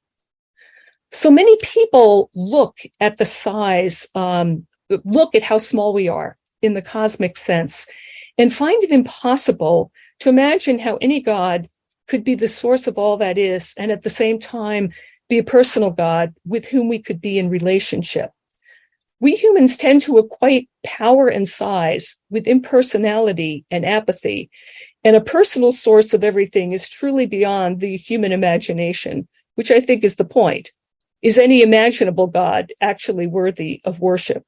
So many people look at the size, look at how small we are in the cosmic sense, and find it impossible to imagine how any God could be the source of all that is, and at the same time be a personal God with whom we could be in relationship. We humans tend to equate power and size with impersonality and apathy, and a personal source of everything is truly beyond the human imagination, which I think is the point. Is any imaginable God actually worthy of worship?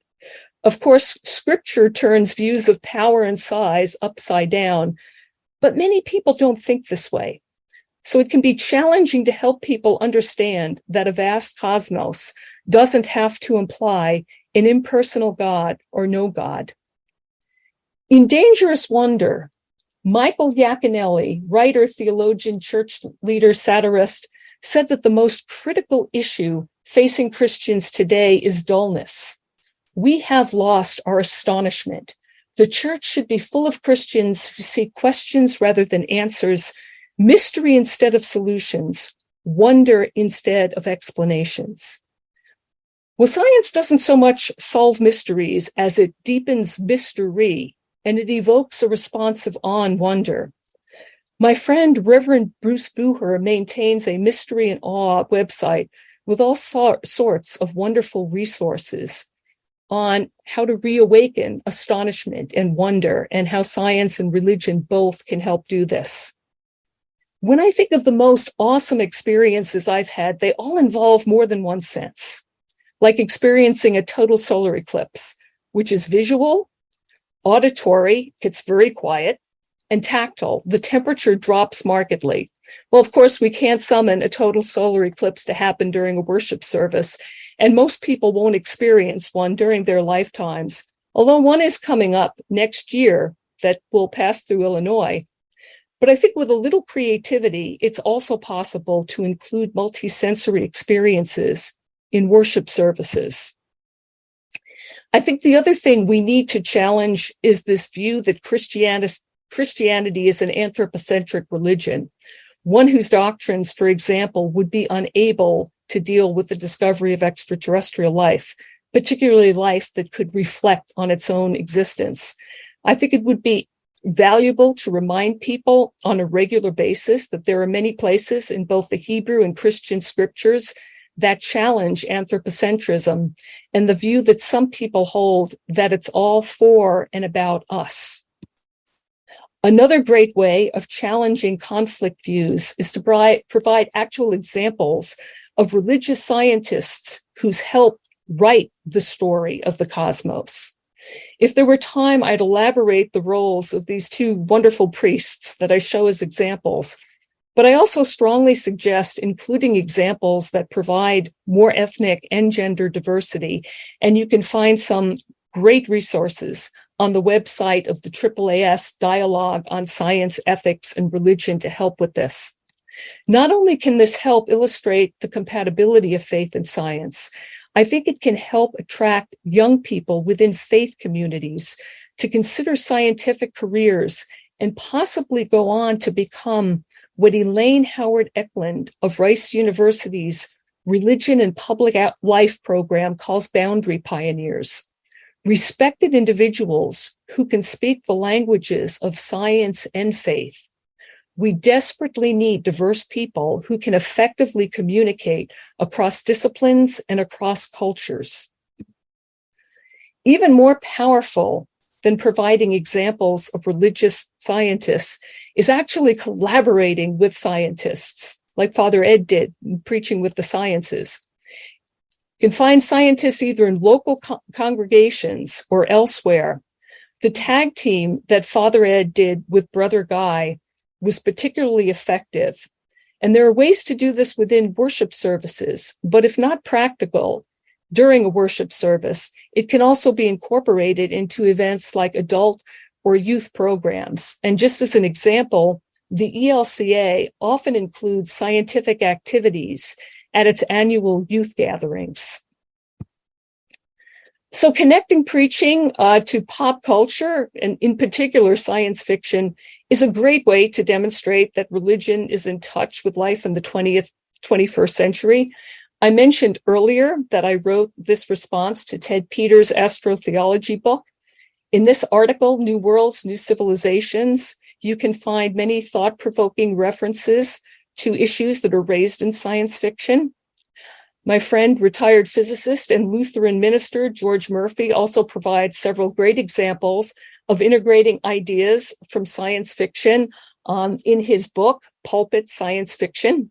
Of course, Scripture turns views of power and size upside down, but many people don't think this way. So it can be challenging to help people understand that a vast cosmos doesn't have to imply an impersonal God or no God. In Dangerous Wonder, Michael Yaconelli, writer, theologian, church leader, satirist, said that the most critical issue facing Christians today is dullness. We have lost our astonishment. The church should be full of Christians who seek questions rather than answers, mystery instead of solutions, wonder instead of explanations. Well, science doesn't so much solve mysteries as it deepens mystery, and it evokes a response of awe and wonder. My friend, Reverend Bruce Booher, maintains a mystery and awe website with all sorts of wonderful resources on how to reawaken astonishment and wonder, and how science and religion both can help do this. When I think of the most awesome experiences I've had, they all involve more than one sense, like experiencing a total solar eclipse, which is visual, auditory, gets very quiet, and tactile. The temperature drops markedly. Well, of course, we can't summon a total solar eclipse to happen during a worship service, and most people won't experience one during their lifetimes, although one is coming up next year that will pass through Illinois. But I think with a little creativity, it's also possible to include multisensory experiences in worship services. I think the other thing we need to challenge is this view that Christianity is an anthropocentric religion, one whose doctrines, for example, would be unable to deal with the discovery of extraterrestrial life, particularly life that could reflect on its own existence. I think it would be valuable to remind people on a regular basis that there are many places in both the Hebrew and Christian scriptures that challenge anthropocentrism and the view that some people hold that it's all for and about us. Another great way of challenging conflict views is to provide actual examples of religious scientists whose help write the story of the cosmos. If there were time, I'd elaborate the roles of these two wonderful priests that I show as examples. But I also strongly suggest including examples that provide more ethnic and gender diversity. And you can find some great resources on the website of the AAAS Dialogue on Science, Ethics, and Religion to help with this. Not only can this help illustrate the compatibility of faith and science, I think it can help attract young people within faith communities to consider scientific careers and possibly go on to become what Elaine Howard Eklund of Rice University's Religion and Public Life program calls boundary pioneers, respected individuals who can speak the languages of science and faith. We desperately need diverse people who can effectively communicate across disciplines and across cultures. Even more powerful than providing examples of religious scientists is actually collaborating with scientists, like Father Ed did, preaching with the sciences. You can find scientists either in local congregations or elsewhere. The tag team that Father Ed did with Brother Guy was particularly effective. And there are ways to do this within worship services, but if not practical during a worship service, it can also be incorporated into events like adult or youth programs. And just as an example, the ELCA often includes scientific activities at its annual youth gatherings. So connecting preaching to pop culture, and in particular science fiction, is a great way to demonstrate that religion is in touch with life in the 21st century. I mentioned earlier that I wrote this response to Ted Peters' astrotheology book. In this article, New Worlds, New Civilizations, you can find many thought-provoking references to issues that are raised in science fiction. My friend, retired physicist and Lutheran minister George Murphy also provides several great examples of integrating ideas from science fiction in his book, Pulpit Science Fiction.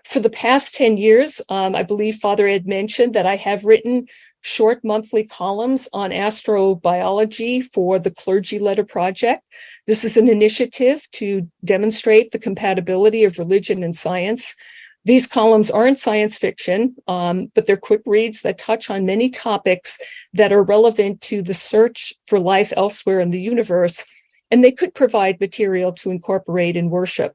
For the past 10 years, I believe Father Ed mentioned that I have written short monthly columns on astrobiology for the Clergy Letter Project. This is an initiative to demonstrate the compatibility of religion and science. These columns aren't science fiction, but they're quick reads that touch on many topics that are relevant to the search for life elsewhere in the universe, and they could provide material to incorporate in worship.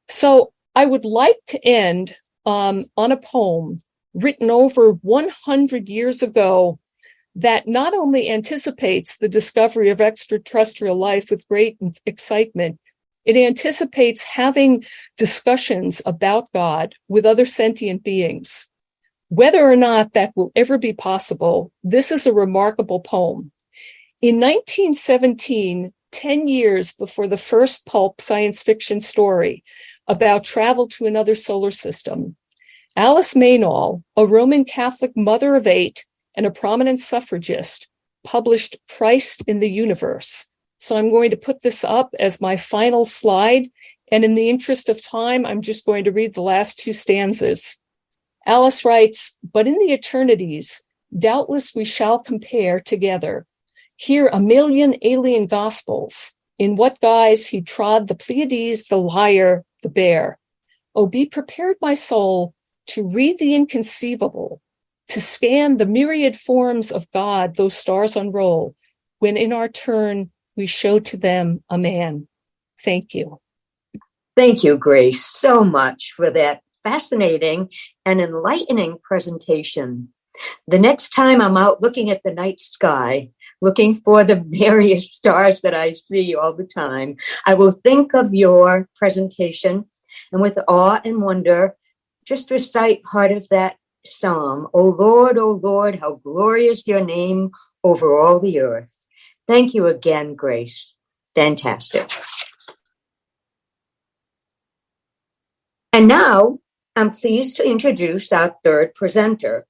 So I would like to end on a poem written over 100 years ago that not only anticipates the discovery of extraterrestrial life with great excitement, it anticipates having discussions about God with other sentient beings. Whether or not that will ever be possible, this is a remarkable poem. In 1917, 10 years before the first pulp science fiction story about travel to another solar system, Alice Meynell, a Roman Catholic mother of 8 and a prominent suffragist, published Christ in the Universe. So I'm going to put this up as my final slide, and in the interest of time, I'm just going to read the last 2 stanzas. Alice writes, "But in the eternities, doubtless we shall compare together, hear a million alien gospels, in what guise he trod the Pleiades, the lyre, the bear. Oh, be prepared, my soul, to read the inconceivable, to scan the myriad forms of God those stars unroll, when in our turn we show to them a man." Thank you. Thank you, Grace, so much for that fascinating and enlightening presentation. The next time I'm out looking at the night sky, looking for the various stars that I see all the time, I will think of your presentation and with awe and wonder, just recite part of that psalm. O Lord, how glorious your name over all the earth. Thank you again, Grace. Fantastic. And now I'm pleased to introduce our third presenter.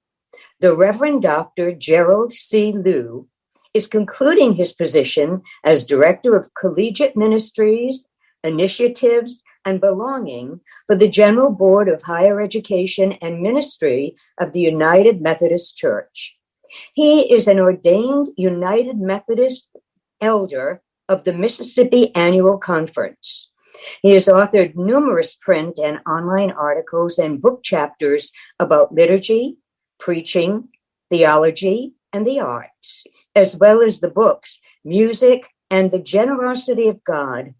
The Reverend Dr. Gerald C. Liu is concluding his position as Director of Collegiate Ministries, Initiatives, and Belonging for the General Board of Higher Education and Ministry of the United Methodist Church. He is an ordained United Methodist elder of the Mississippi Annual Conference. He has authored numerous print and online articles and book chapters about liturgy, preaching, theology, and the arts, as well as the books Music and the Generosity of God,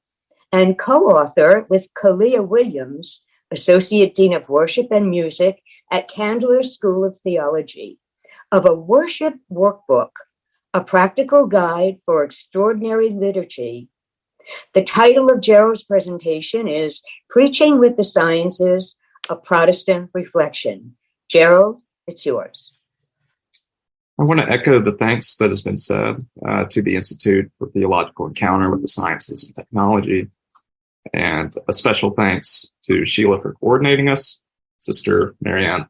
and co-author with Kalia Williams, Associate Dean of Worship and Music at Candler School of Theology, of a worship workbook, A Practical Guide for Extraordinary Liturgy. The title of Gerald's presentation is Preaching with the Sciences, A Protestant Reflection. Gerald, it's yours. I want to echo the thanks that has been said to the Institute for Theological Encounter with the Sciences and Technology. And a special thanks to Sheila for coordinating us, Sister Marianne,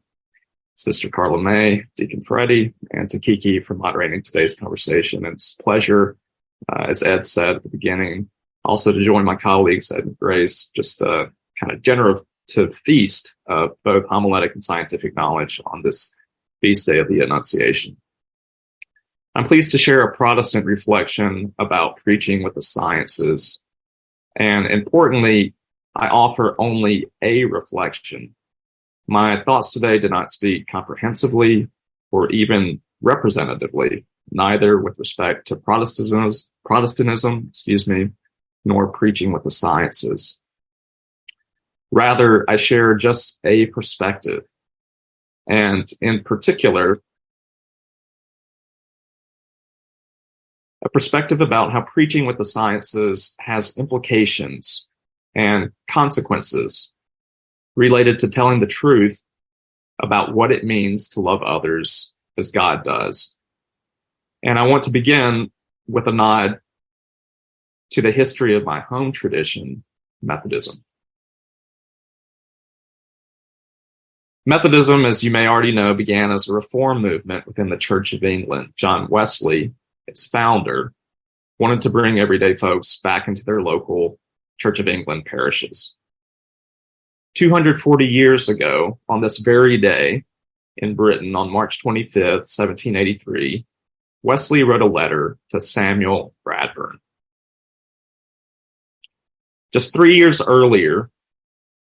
Sister Carla May, Deacon Freddie, and to Kiki for moderating today's conversation. It's a pleasure, as Ed said at the beginning, also to join my colleagues, Ed and Grace, just a kind of generative feast of both homiletic and scientific knowledge on this feast day of the Annunciation. I'm pleased to share a Protestant reflection about preaching with the sciences. And importantly, I offer only a reflection. My thoughts today do not speak comprehensively or even representatively, neither with respect to Protestantism, nor preaching with the sciences. Rather, I share just a perspective, and in particular, a perspective about how preaching with the sciences has implications and consequences related to telling the truth about what it means to love others as God does. And I want to begin with a nod to the history of my home tradition, Methodism. Methodism, as you may already know, began as a reform movement within the Church of England. John Wesley, its founder, wanted to bring everyday folks back into their local Church of England parishes. 240 years ago, on this very day in Britain, on March 25th, 1783, Wesley wrote a letter to Samuel Bradburn. Just 3 years earlier,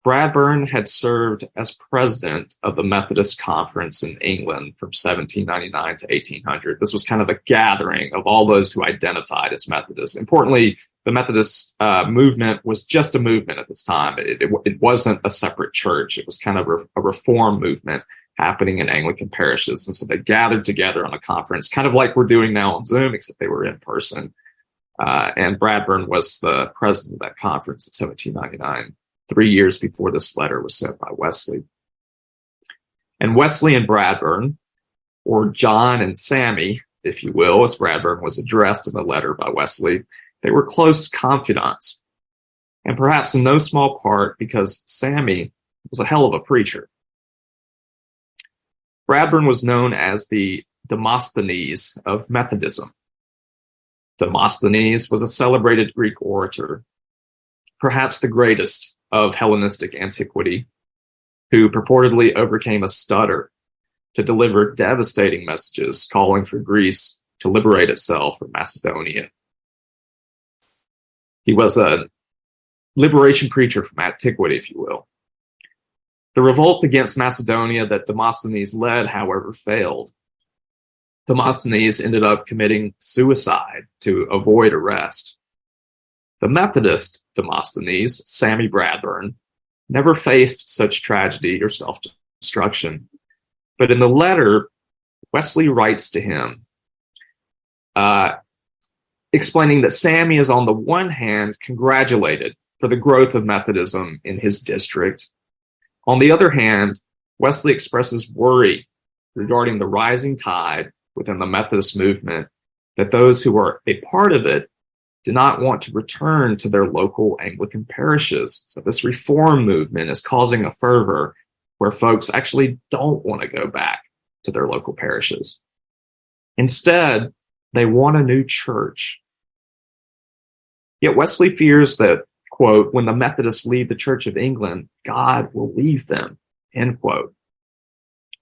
Bradburn had served as president of the Methodist Conference in England from 1799 to 1800. This was kind of a gathering of all those who identified as Methodists. Importantly, the Methodist movement was just a movement at this time. It wasn't a separate church. It was kind of a reform movement happening in Anglican parishes. And so they gathered together on a conference, kind of like we're doing now on Zoom, except they were in person. And Bradburn was the president of that conference in 1799. 3 years before this letter was sent by Wesley. And Wesley and Bradburn, or John and Sammy, if you will, as Bradburn was addressed in the letter by Wesley, they were close confidants. And perhaps in no small part because Sammy was a hell of a preacher. Bradburn was known as the Demosthenes of Methodism. Demosthenes was a celebrated Greek orator, perhaps the greatest of Hellenistic antiquity, who purportedly overcame a stutter to deliver devastating messages calling for Greece to liberate itself from Macedonia. He was a liberation preacher from antiquity, if you will. The revolt against Macedonia that Demosthenes led, however, failed. Demosthenes ended up committing suicide to avoid arrest. The Methodist Demosthenes, Sammy Bradburn, never faced such tragedy or self-destruction. But in the letter, Wesley writes to him, explaining that Sammy is on the one hand congratulated for the growth of Methodism in his district. On the other hand, Wesley expresses worry regarding the rising tide within the Methodist movement, that those who are a part of it do not want to return to their local Anglican parishes. So this reform movement is causing a fervor where folks actually don't want to go back to their local parishes. Instead, they want a new church. Yet Wesley fears that, quote, when the Methodists leave the Church of England, God will leave them, end quote.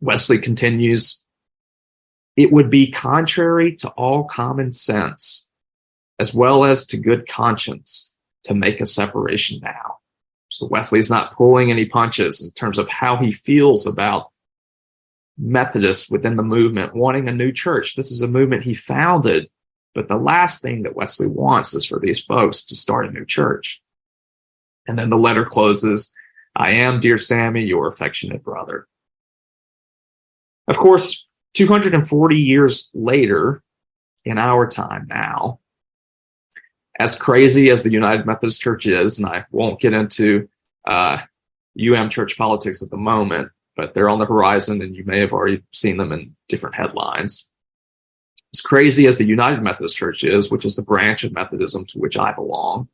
Wesley continues, it would be contrary to all common sense, as well as to good conscience, to make a separation now. So Wesley is not pulling any punches in terms of how he feels about Methodists within the movement wanting a new church. This is a movement he founded, but the last thing that Wesley wants is for these folks to start a new church. And then the letter closes, I am, dear Sammy, your affectionate brother. Of course, 240 years later, in our time now, as crazy as the United Methodist Church is, and I won't get into church politics at the moment, but they're on the horizon and you may have already seen them in different headlines. As crazy as the United Methodist Church is, which is the branch of Methodism to which I belong,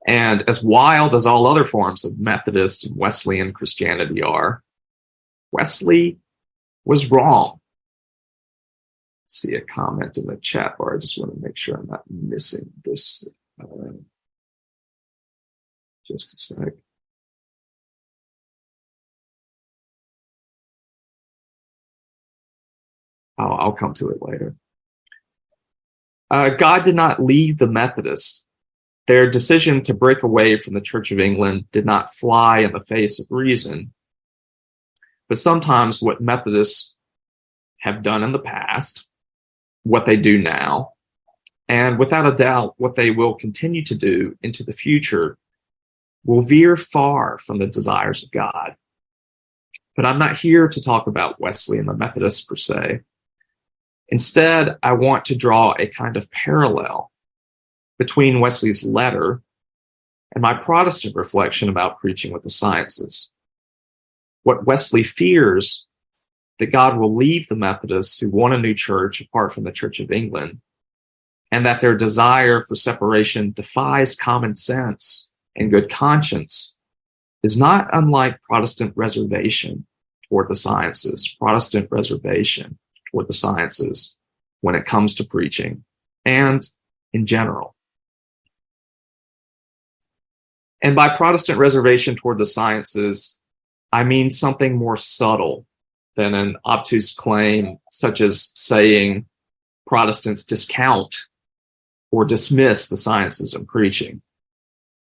and as wild as all other forms of Methodist and Wesleyan Christianity are, Wesley was wrong. See a comment in the chat bar. I just want to make sure I'm not missing this. Just a sec. I'll come to it later. God did not leave the Methodists. Their decision to break away from the Church of England did not fly in the face of reason. But sometimes what Methodists have done in the past, what they do now, and without a doubt, what they will continue to do into the future, will veer far from the desires of God. But I'm not here to talk about Wesley and the Methodists per se. Instead, I want to draw a kind of parallel between Wesley's letter and my Protestant reflection about preaching with the sciences. What Wesley fears, that God will leave the Methodists who want a new church apart from the Church of England, and that their desire for separation defies common sense and good conscience, is not unlike Protestant reservation toward the sciences, Protestant reservation toward the sciences when it comes to preaching and in general. And by Protestant reservation toward the sciences, I mean something more subtle than an obtuse claim, such as saying Protestants discount or dismiss the sciences in preaching.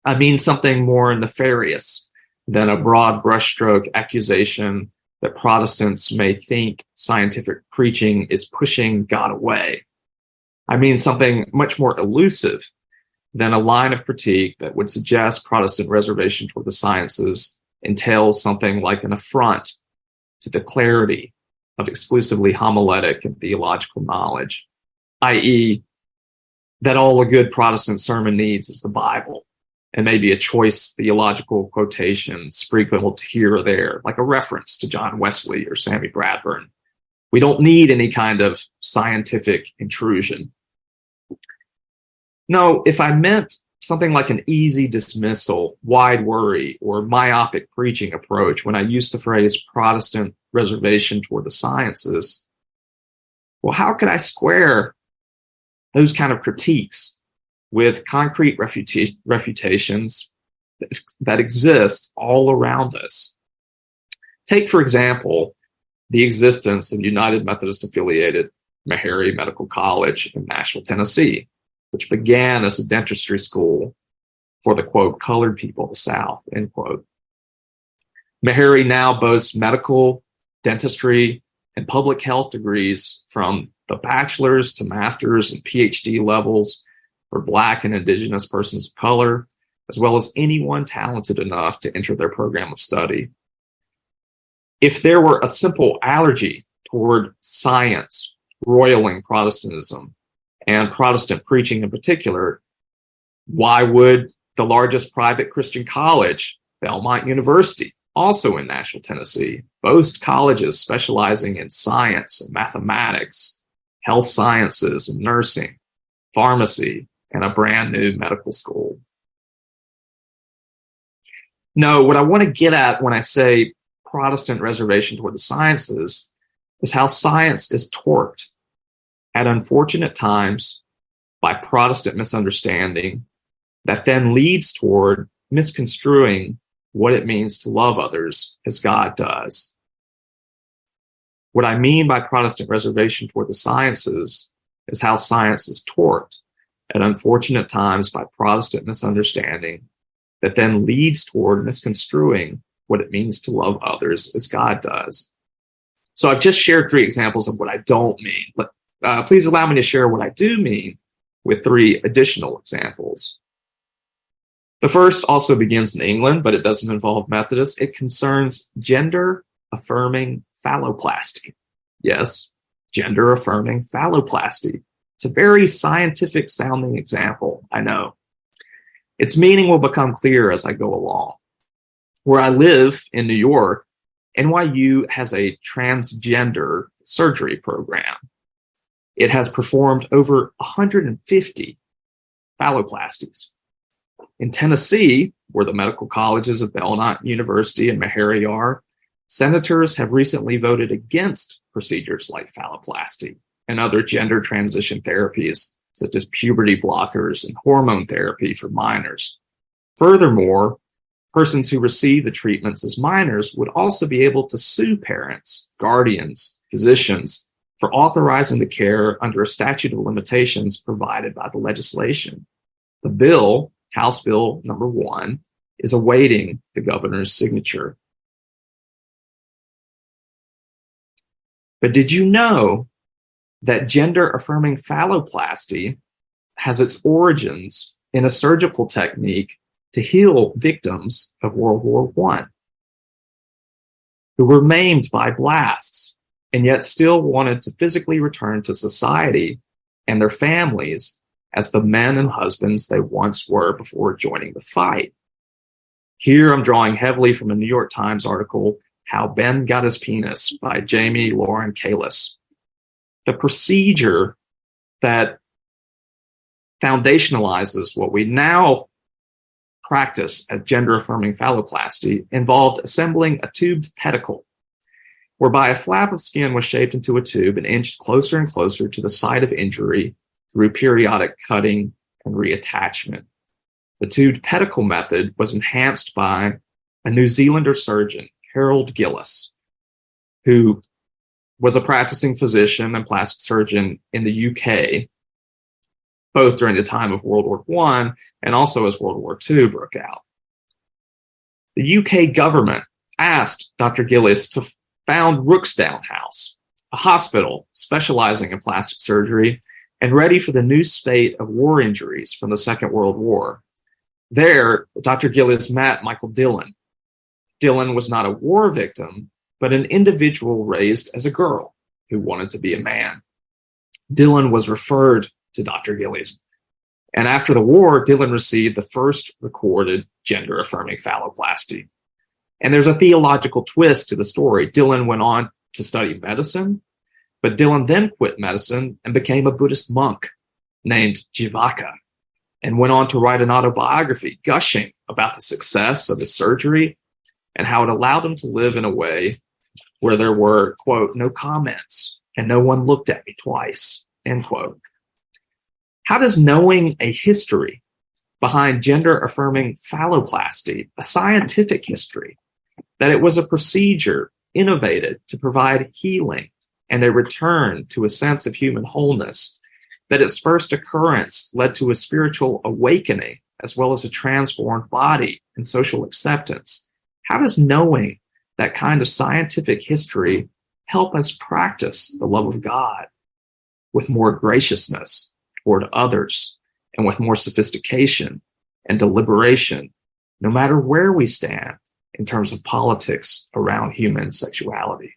I mean something more nefarious than a broad brushstroke accusation that Protestants may think scientific preaching is pushing God away. I mean something much more elusive than a line of critique that would suggest Protestant reservation toward the sciences entails something like an affront to the clarity of exclusively homiletic and theological knowledge, i.e., that all a good Protestant sermon needs is the Bible and maybe a choice theological quotation sprinkled here or there, like a reference to John Wesley or Sammy Bradburn. We don't need any kind of scientific intrusion. No, if I meant something like an easy dismissal, wide worry, or myopic preaching approach when I used the phrase Protestant reservation toward the sciences, well, how could I square those kind of critiques with concrete refutations that exist all around us? Take, for example, the existence of United Methodist affiliated Meharry Medical College in Nashville, Tennessee, which began as a dentistry school for the, quote, colored people of the South, end quote. Meharry now boasts medical, dentistry, and public health degrees from the bachelor's to master's and PhD levels for Black and Indigenous persons of color, as well as anyone talented enough to enter their program of study. If there were a simple allergy toward science, roiling Protestantism, and Protestant preaching in particular, why would the largest private Christian college, Belmont University, also in Nashville, Tennessee, boast colleges specializing in science and mathematics, health sciences and nursing, pharmacy, and a brand new medical school? No, what I want to get at when I say Protestant reservation toward the sciences is how science is torqued at unfortunate times by Protestant misunderstanding that then leads toward misconstruing what it means to love others as God does. What I mean by Protestant reservation toward the sciences is how science is torqued at unfortunate times by Protestant misunderstanding that then leads toward misconstruing what it means to love others as God does. So I've just shared 3 examples of what I don't mean, but please allow me to share what I do mean with 3 additional examples. The first also begins in England, but it doesn't involve Methodists. It concerns gender-affirming phalloplasty. Yes, gender-affirming phalloplasty. It's a very scientific-sounding example, I know. Its meaning will become clear as I go along. Where I live in New York, NYU has a transgender surgery program. It has performed over 150 phalloplasties. In Tennessee, where the medical colleges of Belmont University and Meharry are, senators have recently voted against procedures like phalloplasty and other gender transition therapies, such as puberty blockers and hormone therapy for minors. Furthermore, persons who receive the treatments as minors would also be able to sue parents, guardians, physicians for authorizing the care under a statute of limitations provided by the legislation. The bill, House Bill number 1, is awaiting the governor's signature. But did you know that gender-affirming phalloplasty has its origins in a surgical technique to heal victims of World War I, who were maimed by blasts and yet still wanted to physically return to society and their families as the men and husbands they once were before joining the fight? Here I'm drawing heavily from a New York Times article, How Ben Got His Penis, by Jamie Lauren Kalis. The procedure that foundationalizes what we now practice as gender-affirming phalloplasty involved assembling a tubed pedicle whereby a flap of skin was shaped into a tube and inched closer and closer to the site of injury through periodic cutting and reattachment. The tubed pedicle method was enhanced by a New Zealander surgeon, Harold Gillis, who was a practicing physician and plastic surgeon in the UK, both during the time of World War I and also as World War II broke out. The UK government asked Dr. Gillis to found Rooksdown House, a hospital specializing in plastic surgery and ready for the new spate of war injuries from the Second World War. There, Dr. Gillis met Michael Dillon. Dillon was not a war victim, but an individual raised as a girl who wanted to be a man. Dillon was referred to Dr. Gillis. And after the war, Dillon received the first recorded gender-affirming phalloplasty. And there's a theological twist to the story. Dillon went on to study medicine, but Dillon then quit medicine and became a Buddhist monk named Jivaka, and went on to write an autobiography gushing about the success of his surgery and how it allowed him to live in a way where there were, quote, no comments and no one looked at me twice, end quote. How does knowing a history behind gender-affirming phalloplasty, a scientific history, that it was a procedure innovated to provide healing and a return to a sense of human wholeness, that its first occurrence led to a spiritual awakening as well as a transformed body and social acceptance? How does knowing that kind of scientific history help us practice the love of God with more graciousness toward others and with more sophistication and deliberation, no matter where we stand in terms of politics around human sexuality?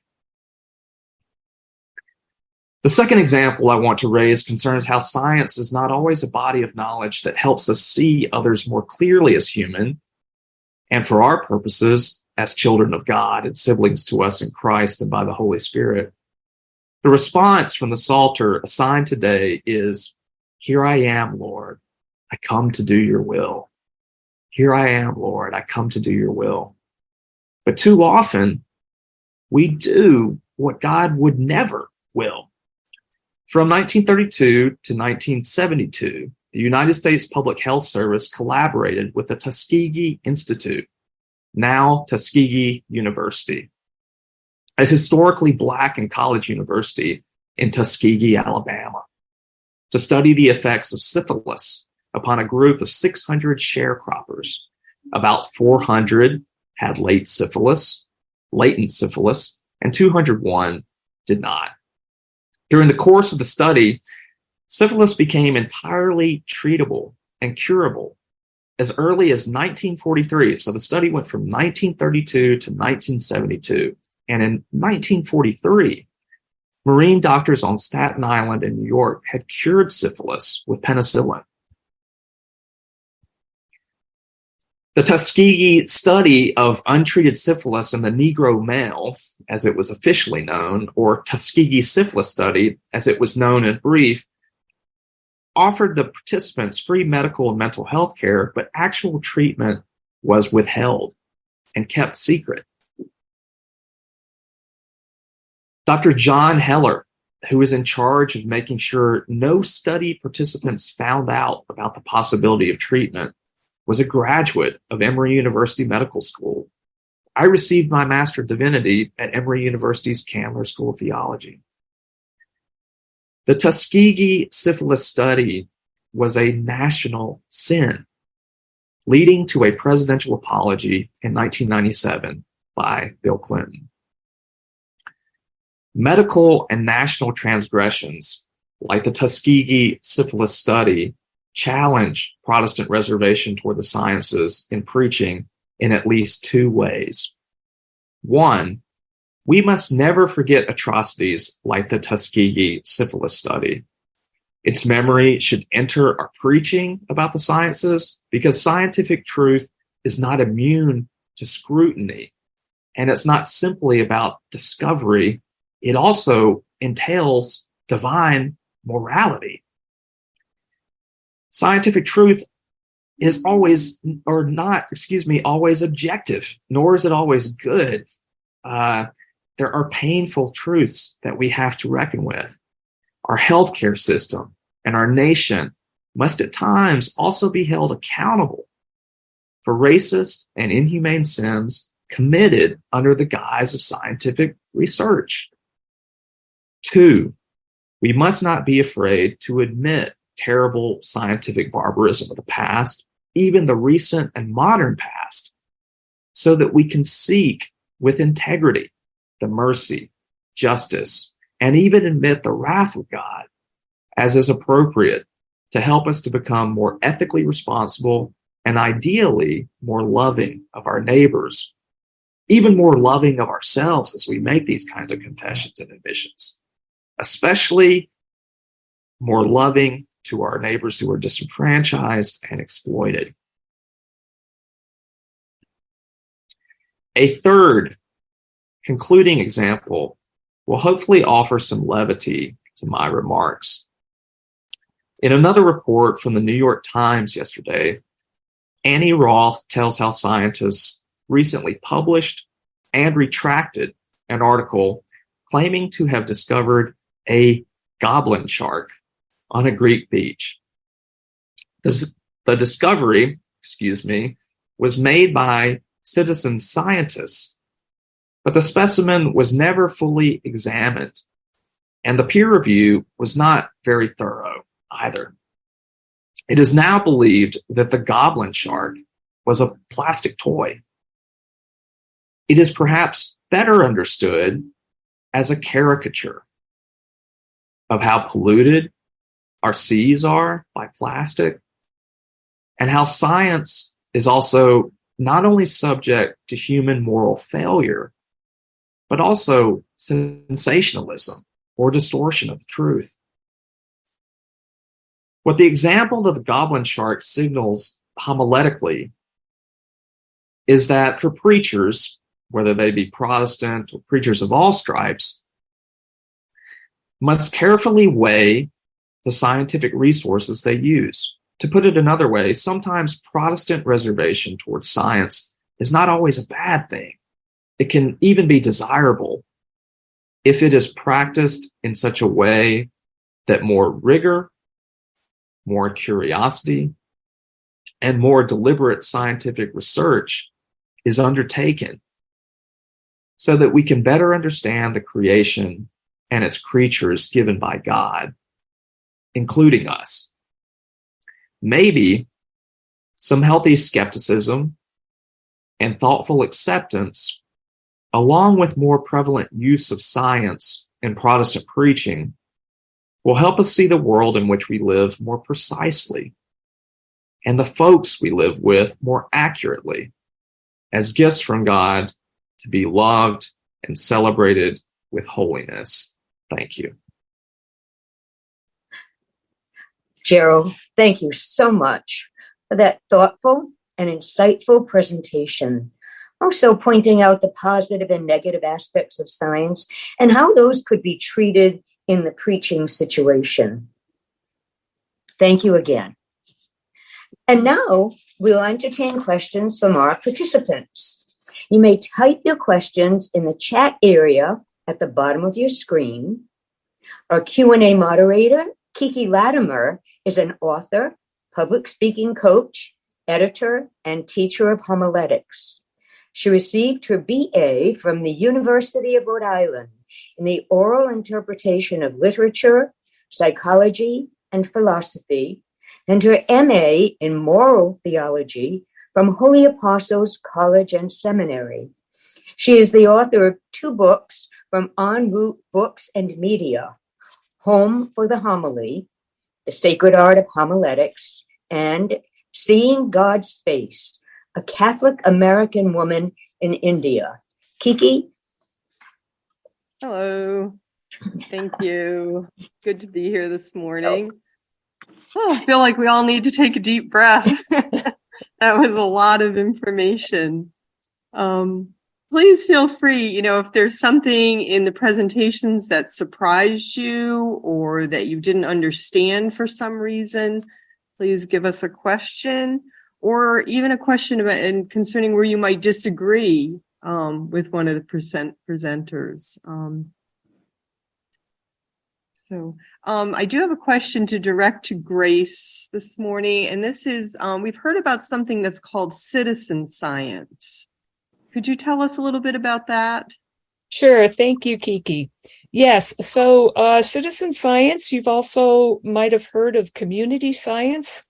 The second example I want to raise concerns how science is not always a body of knowledge that helps us see others more clearly as human, and for our purposes, as children of God and siblings to us in Christ and by the Holy Spirit. The response from the Psalter assigned today is, "Here I am, Lord, I come to do your will. Here I am, Lord, I come to do your will." But too often, we do what God would never will. From 1932 to 1972, the United States Public Health Service collaborated with the Tuskegee Institute, now Tuskegee University, a historically Black and college university in Tuskegee, Alabama, to study the effects of syphilis upon a group of 600 sharecroppers. About 400 had latent syphilis, and 201 did not. During the course of the study, syphilis became entirely treatable and curable as early as 1943. So the study went from 1932 to 1972. And in 1943, Marine doctors on Staten Island in New York had cured syphilis with penicillin. The Tuskegee study of untreated syphilis in the Negro male, as it was officially known, or Tuskegee syphilis study, as it was known in brief, offered the participants free medical and mental health care, but actual treatment was withheld and kept secret. Dr. John Heller, who was in charge of making sure no study participants found out about the possibility of treatment, was a graduate of Emory University Medical School. I received my Master of Divinity at Emory University's Candler School of Theology. The Tuskegee syphilis study was a national sin, leading to a presidential apology in 1997 by Bill Clinton. Medical and national transgressions, like the Tuskegee syphilis study, challenge Protestant reservation toward the sciences in preaching in at least two ways. One, we must never forget atrocities like the Tuskegee syphilis study. Its memory should enter our preaching about the sciences because scientific truth is not immune to scrutiny, and it's not simply about discovery. It also entails divine morality. Scientific truth is always objective, nor is it always good. there are painful truths that we have to reckon with. Our healthcare system and our nation must at times also be held accountable for racist and inhumane sins committed under the guise of scientific research. 2, we must not be afraid to admit terrible scientific barbarism of the past, even the recent and modern past, so that we can seek with integrity the mercy, justice, and even admit the wrath of God as is appropriate to help us to become more ethically responsible and ideally more loving of our neighbors, even more loving of ourselves as we make these kinds of confessions and admissions, especially more loving to our neighbors who are disenfranchised and exploited. A third concluding example will hopefully offer some levity to my remarks. In another report from the New York Times yesterday, Annie Roth tells how scientists recently published and retracted an article claiming to have discovered a goblin shark on a Greek beach. The discovery, was made by citizen scientists, but the specimen was never fully examined, and the peer review was not very thorough either. It is now believed that the goblin shark was a plastic toy. It is perhaps better understood as a caricature of how polluted our seas are by plastic, and how science is also not only subject to human moral failure, but also sensationalism or distortion of the truth. What the example of the goblin shark signals homiletically is that for preachers, whether they be Protestant or preachers of all stripes, must carefully weigh the scientific resources they use. To put it another way, sometimes Protestant reservation towards science is not always a bad thing. It can even be desirable if it is practiced in such a way that more rigor, more curiosity, and more deliberate scientific research is undertaken so that we can better understand the creation and its creatures given by God, including us. Maybe some healthy skepticism and thoughtful acceptance, along with more prevalent use of science in Protestant preaching, will help us see the world in which we live more precisely and the folks we live with more accurately as gifts from God to be loved and celebrated with holiness. Thank you. Gerald, thank you so much for that thoughtful and insightful presentation. Also pointing out the positive and negative aspects of science and how those could be treated in the preaching situation. Thank you again. And now we'll entertain questions from our participants. You may type your questions in the chat area at the bottom of your screen. Our Q&A moderator, Kiki Latimer, is an author, public speaking coach, editor, and teacher of homiletics. She received her BA from the University of Rhode Island in the oral interpretation of literature, psychology, and philosophy, and her MA in moral theology from Holy Apostles College and Seminary. She is the author of 2 books from En Route Books and Media, Home for the Homily, The Sacred Art of Homiletics, and Seeing God's Face, a Catholic American Woman in India. Kiki? Hello. Thank you. Good to be here this morning. Oh, I feel like we all need to take a deep breath. That was a lot of information. Please feel free, if there's something in the presentations that surprised you or that you didn't understand for some reason, please give us a question or even a question about and concerning where you might disagree. with one of the presenters. I do have a question to direct to Grace this morning, and this is, we've heard about something that's called citizen science. Could you tell us a little bit about that? Sure. Thank you, Kiki. Yes. So citizen science, you've also might have heard of community science.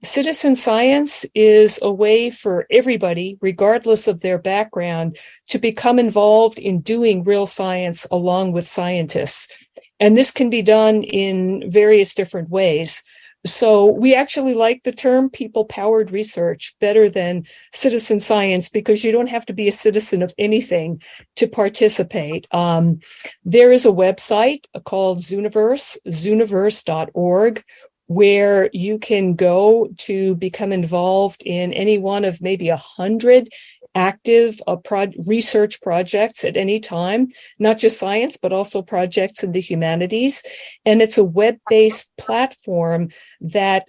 Citizen science is a way for everybody, regardless of their background, to become involved in doing real science along with scientists. And this can be done in various different ways. So we actually like the term people-powered research better than citizen science, because you don't have to be a citizen of anything to participate. There is a website called Zooniverse, zooniverse.org, where you can go to become involved in any one of maybe 100 active research projects at any time, not just science, but also projects in the humanities. And it's a web-based platform that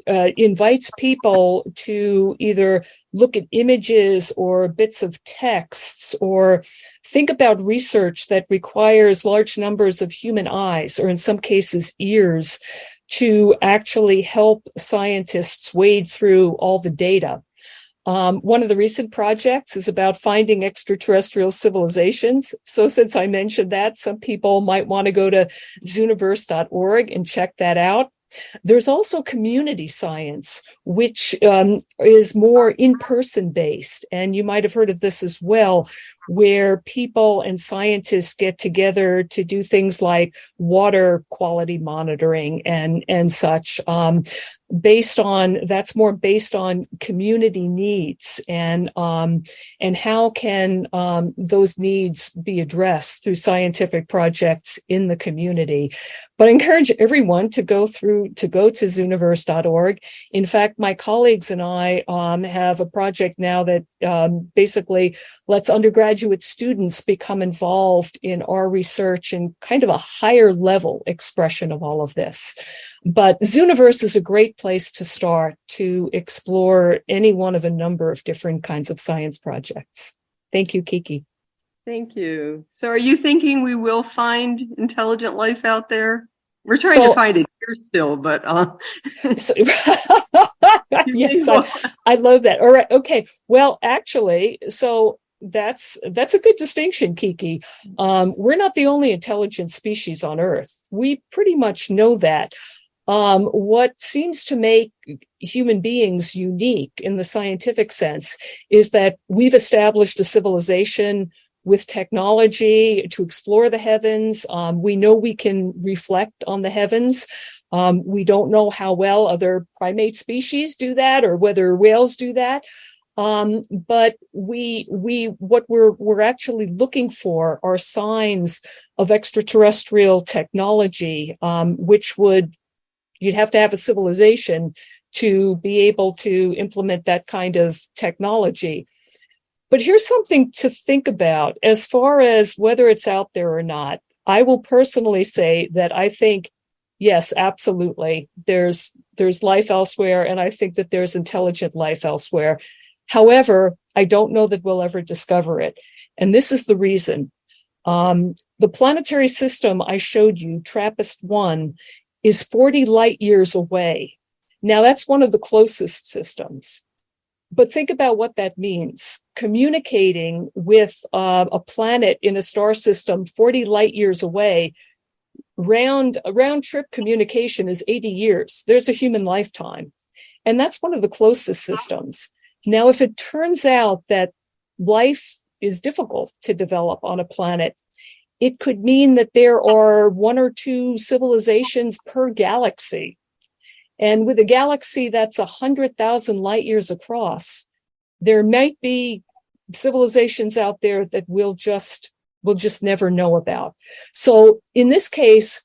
invites people to either look at images or bits of texts, or think about research that requires large numbers of human eyes, or in some cases ears, to actually help scientists wade through all the data. One of the recent projects is about finding extraterrestrial civilizations. So since I mentioned that, some people might want to go to zooniverse.org and check that out. There's also community science, which is more in-person based. And you might have heard of this as well, where people and scientists get together to do things like water quality monitoring and such. That's more based on community needs and how can those needs be addressed through scientific projects in the community. But I encourage everyone to go to zooniverse.org. In fact, my colleagues and I have a project now that basically lets undergraduate students become involved in our research in kind of a higher level expression of all of this. But Zooniverse is a great place to start to explore any one of a number of different kinds of science projects. Thank you, Kiki. Thank you. So are you thinking we will find intelligent life out there? We're trying to find it here still, but yes, I love that. All right. Okay. Well, actually, so that's a good distinction, Kiki. We're not the only intelligent species on Earth. We pretty much know that. What seems to make human beings unique in the scientific sense is that we've established a civilization with technology to explore the heavens. We know we can reflect on the heavens. We don't know how well other primate species do that or whether whales do that. But what we're actually looking for are signs of extraterrestrial technology, which you'd have to have a civilization to be able to implement that kind of technology. But here's something to think about as far as whether it's out there or not. I will personally say that I think, yes, absolutely, there's life elsewhere, and I think that there's intelligent life elsewhere. However, I don't know that we'll ever discover it. And this is the reason. The planetary system I showed you, TRAPPIST-1, is 40 light years away. Now, that's one of the closest systems. But think about what that means. Communicating with a planet in a star system 40 light years away, round trip communication is 80 years. There's a human lifetime. And that's one of the closest systems. Now, if it turns out that life is difficult to develop on a planet, it could mean that there are 1 or 2 civilizations per galaxy. And with a galaxy that's 100,000 light years across, there might be civilizations out there that we'll just never know about. So in this case,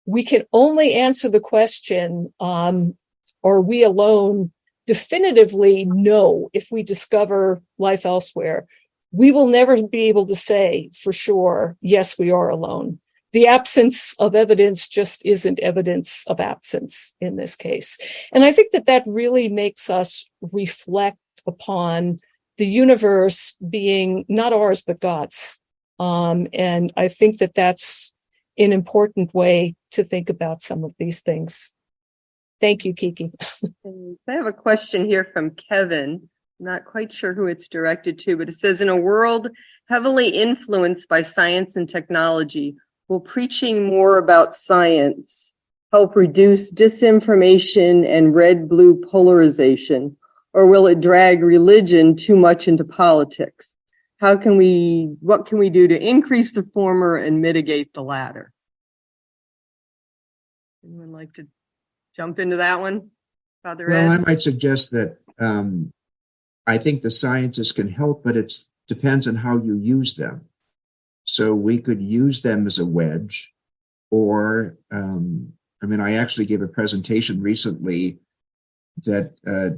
we can only answer the question, are we alone, definitively no if we discover life elsewhere. We will never be able to say for sure, yes, we are alone. The absence of evidence just isn't evidence of absence in this case. And I think that really makes us reflect upon the universe being not ours, but God's. And I think that that's an important way to think about some of these things. Thank you, Kiki. I have a question here from Kevin. I'm not quite sure who it's directed to, but it says, in a world heavily influenced by science and technology, will preaching more about science help reduce disinformation and red-blue polarization, or will it drag religion too much into politics? What can we do to increase the former and mitigate the latter? Anyone like to jump into that one? Father Ed? Well, I might suggest that I think the sciences can help, but it depends on how you use them. So we could use them as a wedge, or, I actually gave a presentation recently that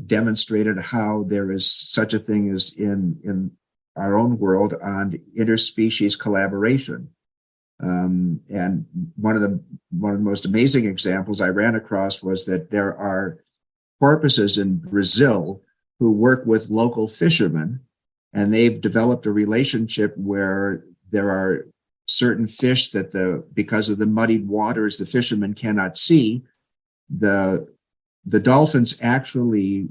demonstrated how there is such a thing as in our own world on interspecies collaboration. And one of the most amazing examples I ran across was that there are porpoises in Brazil who work with local fishermen, and they've developed a relationship where there are certain fish that because of the muddied waters, the fishermen cannot see. The dolphins actually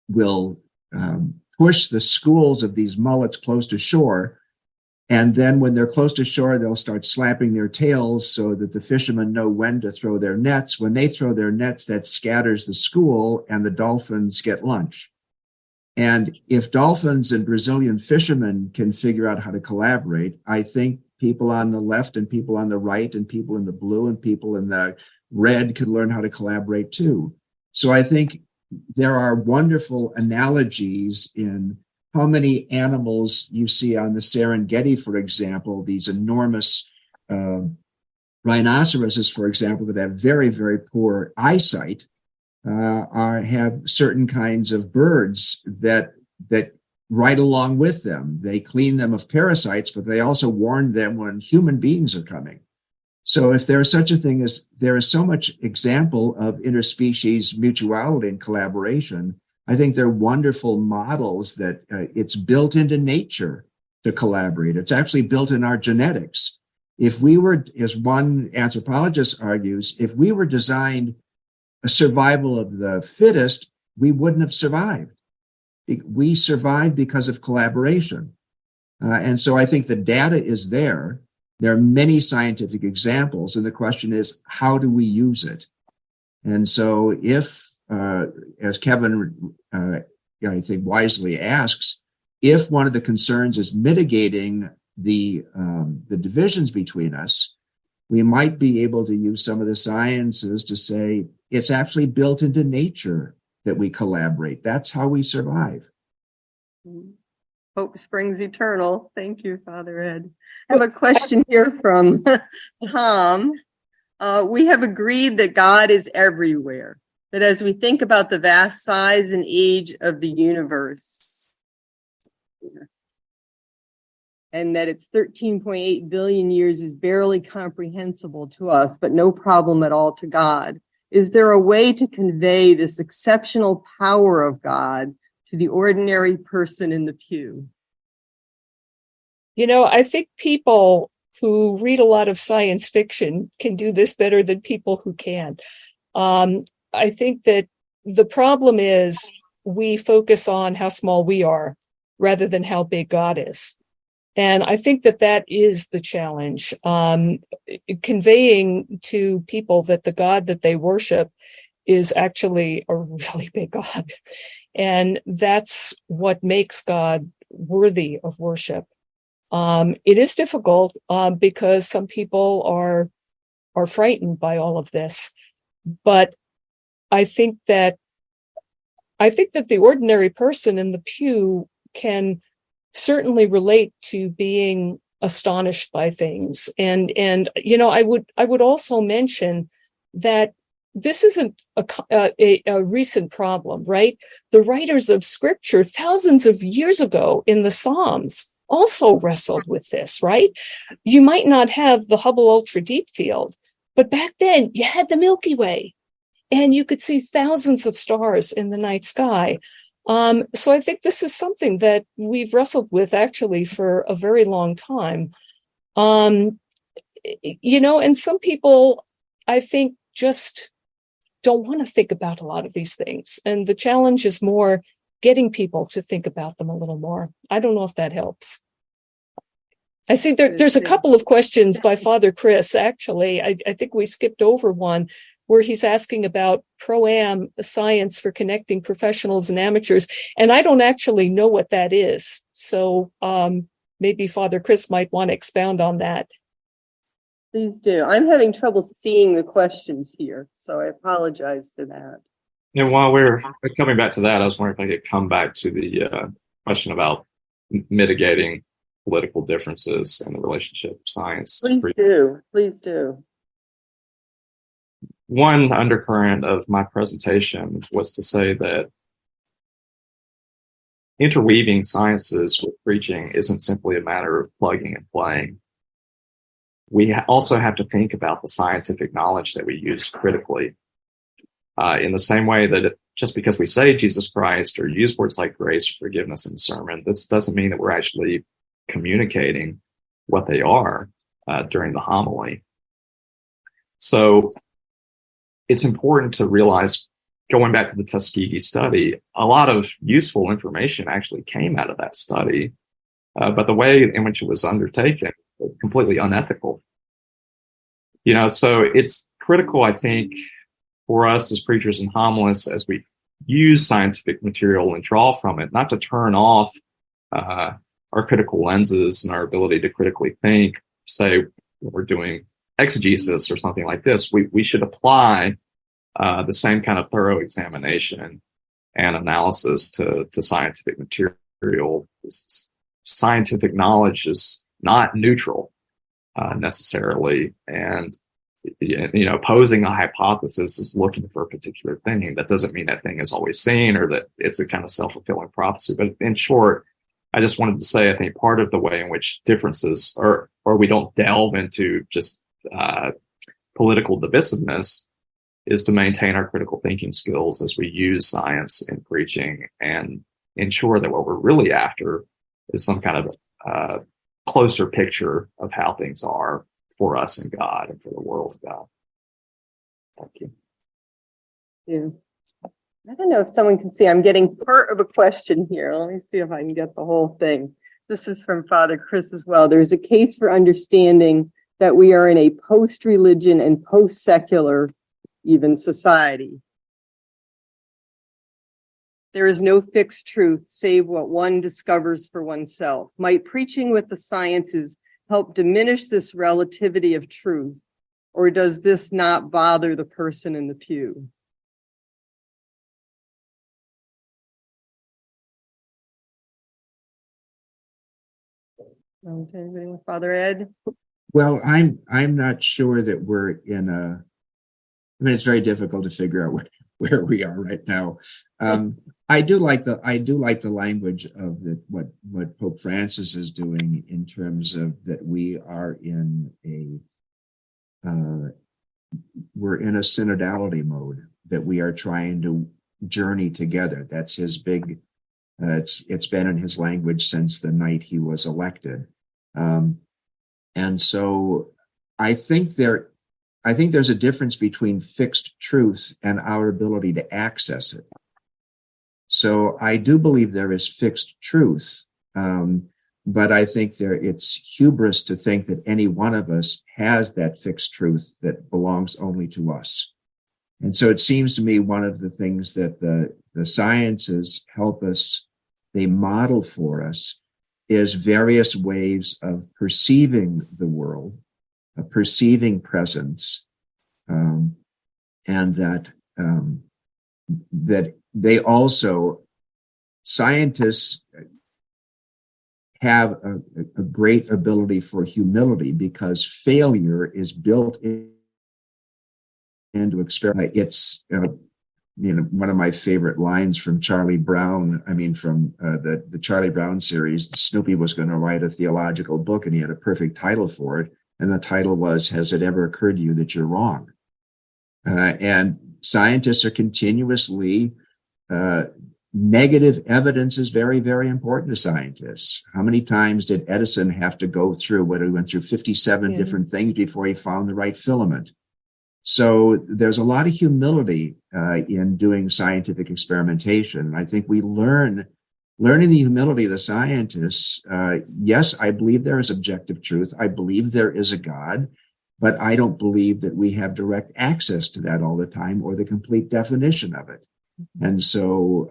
will push the schools of these mullets close to shore. And then when they're close to shore, they'll start slapping their tails so that the fishermen know when to throw their nets. When they throw their nets, that scatters the school and the dolphins get lunch. And if dolphins and Brazilian fishermen can figure out how to collaborate, I think people on the left and people on the right and people in the blue and people in the red could learn how to collaborate too. So I think there are wonderful analogies in how many animals you see on the Serengeti, for example, these enormous rhinoceroses, for example, that have very, very poor eyesight, have certain kinds of birds that ride along with them. They clean them of parasites, but they also warn them when human beings are coming. So if there is such a thing as there is so much example of interspecies mutuality and collaboration, I think they're wonderful models that it's built into nature to collaborate. It's actually built in our genetics. If we were, as one anthropologist argues, if we were designed a survival of the fittest, we wouldn't have survived. We survived because of collaboration. And so I think the data is there. There are many scientific examples, and the question is, how do we use it? And so if, as Kevin, I think wisely asks, if one of the concerns is mitigating the divisions between us, we might be able to use some of the sciences to say it's actually built into nature that we collaborate. That's how we survive. Hope springs eternal. Thank you, Father Ed. I have a question here from Tom. We have agreed that God is everywhere, that as we think about the vast size and age of the universe, and that it's 13.8 billion years is barely comprehensible to us, but no problem at all to God. Is there a way to convey this exceptional power of God to the ordinary person in the pew? I think people who read a lot of science fiction can do this better than people who can't. I think that the problem is we focus on how small we are rather than how big God is. And I think that is the challenge, conveying to people that the God that they worship is actually a really big God. And that's what makes God worthy of worship. It is difficult because some people are frightened by all of this. But I think that the ordinary person in the pew can certainly relate to being astonished by things. And I would also mention that this isn't a recent problem, right? The writers of scripture thousands of years ago in the Psalms also wrestled with this, right? You might not have the Hubble Ultra Deep Field, but back then you had the Milky Way, and you could see thousands of stars in the night sky. So I think this is something that we've wrestled with actually for a very long time. And some people, I think, just don't want to think about a lot of these things. And the challenge is more getting people to think about them a little more. I don't know if that helps. I see there's a couple of questions by Father Chris, actually. I think we skipped over one where he's asking about pro-am science for connecting professionals and amateurs. And I don't actually know what that is. So maybe Father Chris might want to expound on that. Please do. I'm having trouble seeing the questions here, so I apologize for that. And while we're coming back to that, I was wondering if I could come back to the question about mitigating political differences and the relationship of science. Please do. One undercurrent of my presentation was to say that interweaving sciences with preaching isn't simply a matter of plugging and playing. We also have to think about the scientific knowledge that we use critically. In the same way that just because we say Jesus Christ or use words like grace or forgiveness in the sermon, this doesn't mean that we're actually communicating what they are during the homily. So it's important to realize, going back to the Tuskegee study, a lot of useful information actually came out of that study, but the way in which it was undertaken was completely unethical. So it's critical, I think, for us as preachers and homilists, as we use scientific material and draw from it, not to turn off our critical lenses and our ability to critically think. Say we're doing exegesis or something like this, we should apply the same kind of thorough examination and analysis to scientific material. Scientific knowledge is not neutral necessarily, and posing a hypothesis is looking for a particular thing. That doesn't mean that thing is always seen or that it's a kind of self-fulfilling prophecy. But in short, I just wanted to say, I think part of the way in which differences or we don't delve into just political divisiveness is to maintain our critical thinking skills as we use science in preaching and ensure that what we're really after is some kind of closer picture of how things are for us and God and for the world of God. Thank you. Yeah. I don't know if someone can see. I'm getting part of a question here. Let me see if I can get the whole thing. This is from Father Chris as well. There's a case for understanding that we are in a post-religion and post-secular even society. There is no fixed truth save what one discovers for oneself. Might preaching with the sciences help diminish this relativity of truth, or does this not bother the person in the pew? Anybody with Father Ed? Well, I'm not sure that we're in a. I mean, it's very difficult to figure out where we are right now. I do like the language of what Pope Francis is doing in terms of that we are in we're in a synodality mode, that we are trying to journey together. That's his big. It's been in his language since the night he was elected, and so I think there's a difference between fixed truth and our ability to access it. So I do believe there is fixed truth, but I think it's hubris to think that any one of us has that fixed truth that belongs only to us. And so it seems to me one of the things that the sciences help us, they model for us, is various ways of perceiving the world, a perceiving presence, and that they also, scientists have a great ability for humility because failure is built into experiment. It's one of my favorite lines from Charlie Brown. I mean, from the Charlie Brown series. Snoopy was going to write a theological book, and he had a perfect title for it. And the title was, "Has it ever occurred to you that you're wrong?" And scientists are continuously Negative evidence is very, very important to scientists. How many times did Edison have to go through, he went through 57 different things before he found the right filament? So there's a lot of humility in doing scientific experimentation. I think we learning the humility of the scientists. Yes, I believe there is objective truth. I believe there is a God, but I don't believe that we have direct access to that all the time or the complete definition of it. And so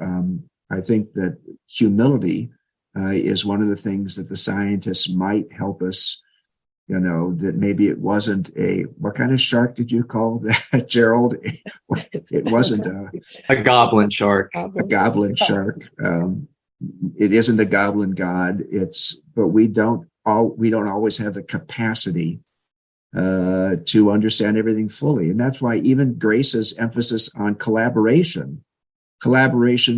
I think that humility is one of the things that the scientists might help us, that maybe it wasn't what kind of shark did you call that, Gerald? It wasn't a goblin shark. A goblin shark. It isn't a goblin god. But we don't always have the capacity to understand everything fully. And that's why even Grace's emphasis on collaboration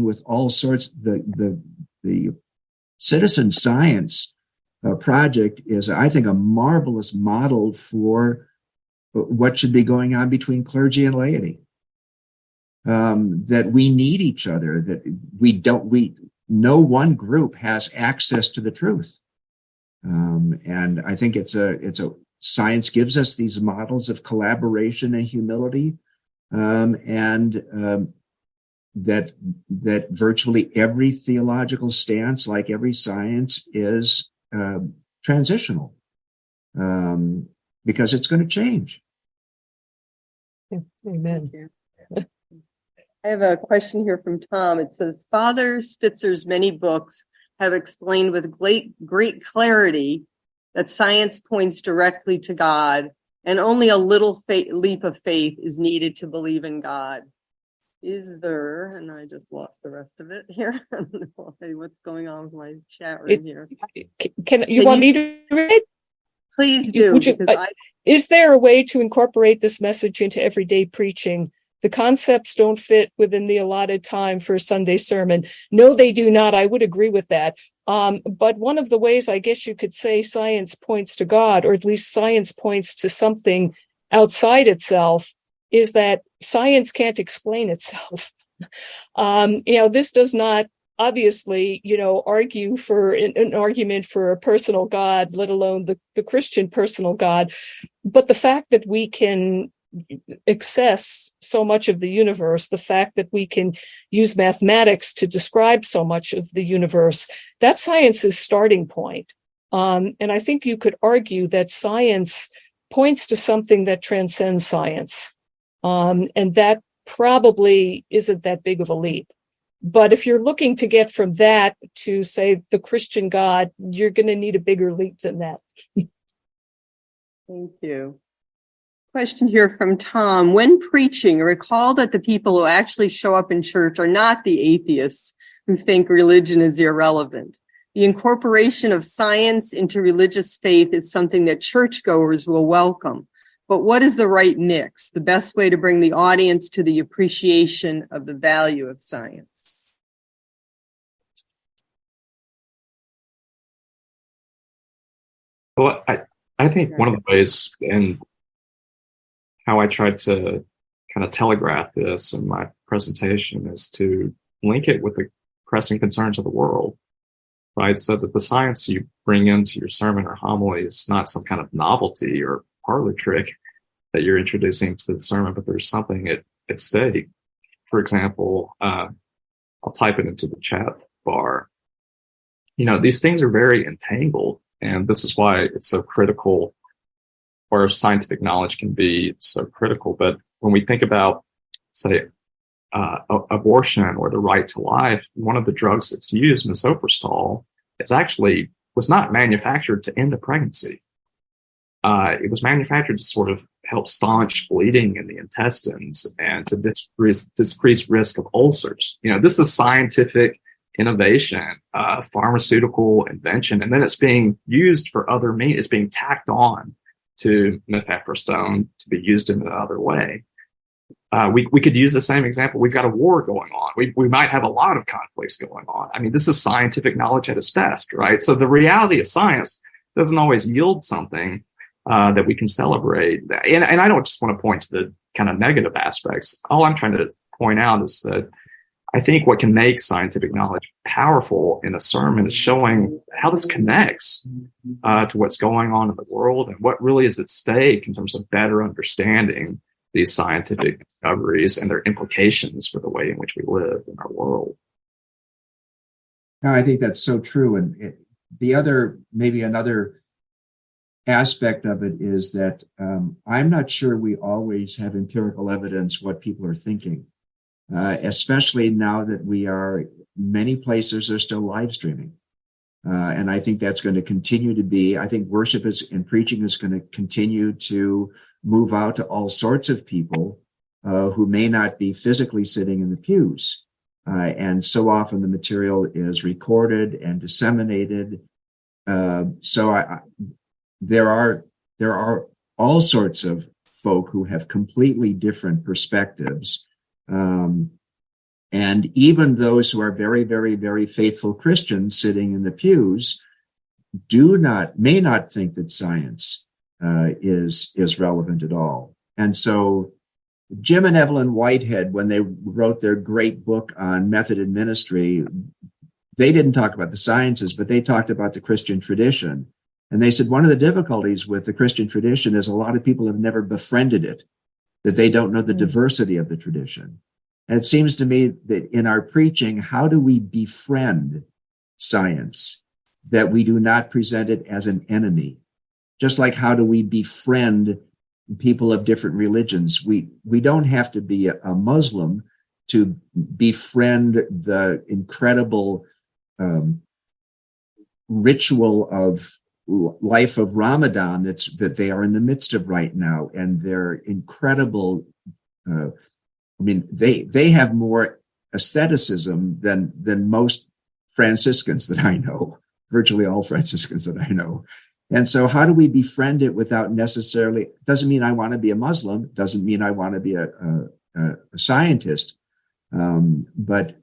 with all sorts, the citizen science project is, I think, a marvelous model for what should be going on between clergy and laity. That we need each other, that no one group has access to the truth. And I think science gives us these models of collaboration and humility, that virtually every theological stance, like every science, is transitional, because it's going to change. Amen. I have a question here from Tom. It says, Father Spitzer's many books have explained with great clarity that science points directly to God, and only a little leap of faith is needed to believe in God. Is there, and I just lost the rest of it here. I don't know what's going on with my chat room here. Can you want me to read? Please do. Is there a way to incorporate this message into everyday preaching? The concepts don't fit within the allotted time for a Sunday sermon. No, they do not. I would agree with that. But one of the ways I guess you could say science points to God, or at least science points to something outside itself, is that science can't explain itself. This does not obviously, argue for an argument for a personal God, let alone the Christian personal God. But the fact that we can access so much of the universe, the fact that we can use mathematics to describe so much of the universe, that's science's starting point. And I think you could argue that science points to something that transcends science. And that probably isn't that big of a leap. But if you're looking to get from that to, say, the Christian God, you're going to need a bigger leap than that. Thank you. Question here from Tom. When preaching, recall that the people who actually show up in church are not the atheists who think religion is irrelevant. The incorporation of science into religious faith is something that churchgoers will welcome. But what is the right mix, the best way to bring the audience to the appreciation of the value of science? Well, I think one of the ways, and how I tried to kind of telegraph this in my presentation, is to link it with the pressing concerns of the world, right? So that the science you bring into your sermon or homily is not some kind of novelty or parlor trick that you're introducing to the sermon, but there's something at stake. For example, I'll type it into the chat bar. These things are very entangled, and this is why it's so critical, or scientific knowledge can be so critical. But when we think about, say, abortion or the right to life, one of the drugs that's used, misoprostol, was not manufactured to end a pregnancy. It was manufactured to sort of help staunch bleeding in the intestines and to decrease risk of ulcers. This is scientific innovation, pharmaceutical invention, and then it's being used for other means. It's being tacked on to mifepristone to be used in another way. We could use the same example. We've got a war going on. We might have a lot of conflicts going on. I mean, this is scientific knowledge at its best, right? So the reality of science doesn't always yield something that we can celebrate. And I don't just want to point to the kind of negative aspects. All I'm trying to point out is that I think what can make scientific knowledge powerful in a sermon is showing how this connects to what's going on in the world and what really is at stake in terms of better understanding these scientific discoveries and their implications for the way in which we live in our world. No, I think that's so true. And maybe another aspect of it is that I'm not sure we always have empirical evidence what people are thinking, especially now that many places are still live streaming. And I think that's going to continue to be, I think worship and preaching is going to continue to move out to all sorts of people who may not be physically sitting in the pews. And so often the material is recorded and disseminated. There are all sorts of folk who have completely different perspectives. And even those who are very, very, very faithful Christians sitting in the pews may not think that science is relevant at all. And so Jim and Evelyn Whitehead, when they wrote their great book on method and ministry, they didn't talk about the sciences, but they talked about the Christian tradition. And they said one of the difficulties with the Christian tradition is a lot of people have never befriended it, that they don't know the diversity of the tradition. And it seems to me that in our preaching, how do we befriend science, that we do not present it as an enemy? Just like how do we befriend people of different religions? We don't have to be a Muslim to befriend the incredible ritual of life of Ramadan that they are in the midst of right now, and their incredible. They have more asceticism than most Franciscans that I know. Virtually all Franciscans that I know. And so how do we befriend it without necessarily, doesn't mean I want to be a Muslim, doesn't mean I want to be a scientist, but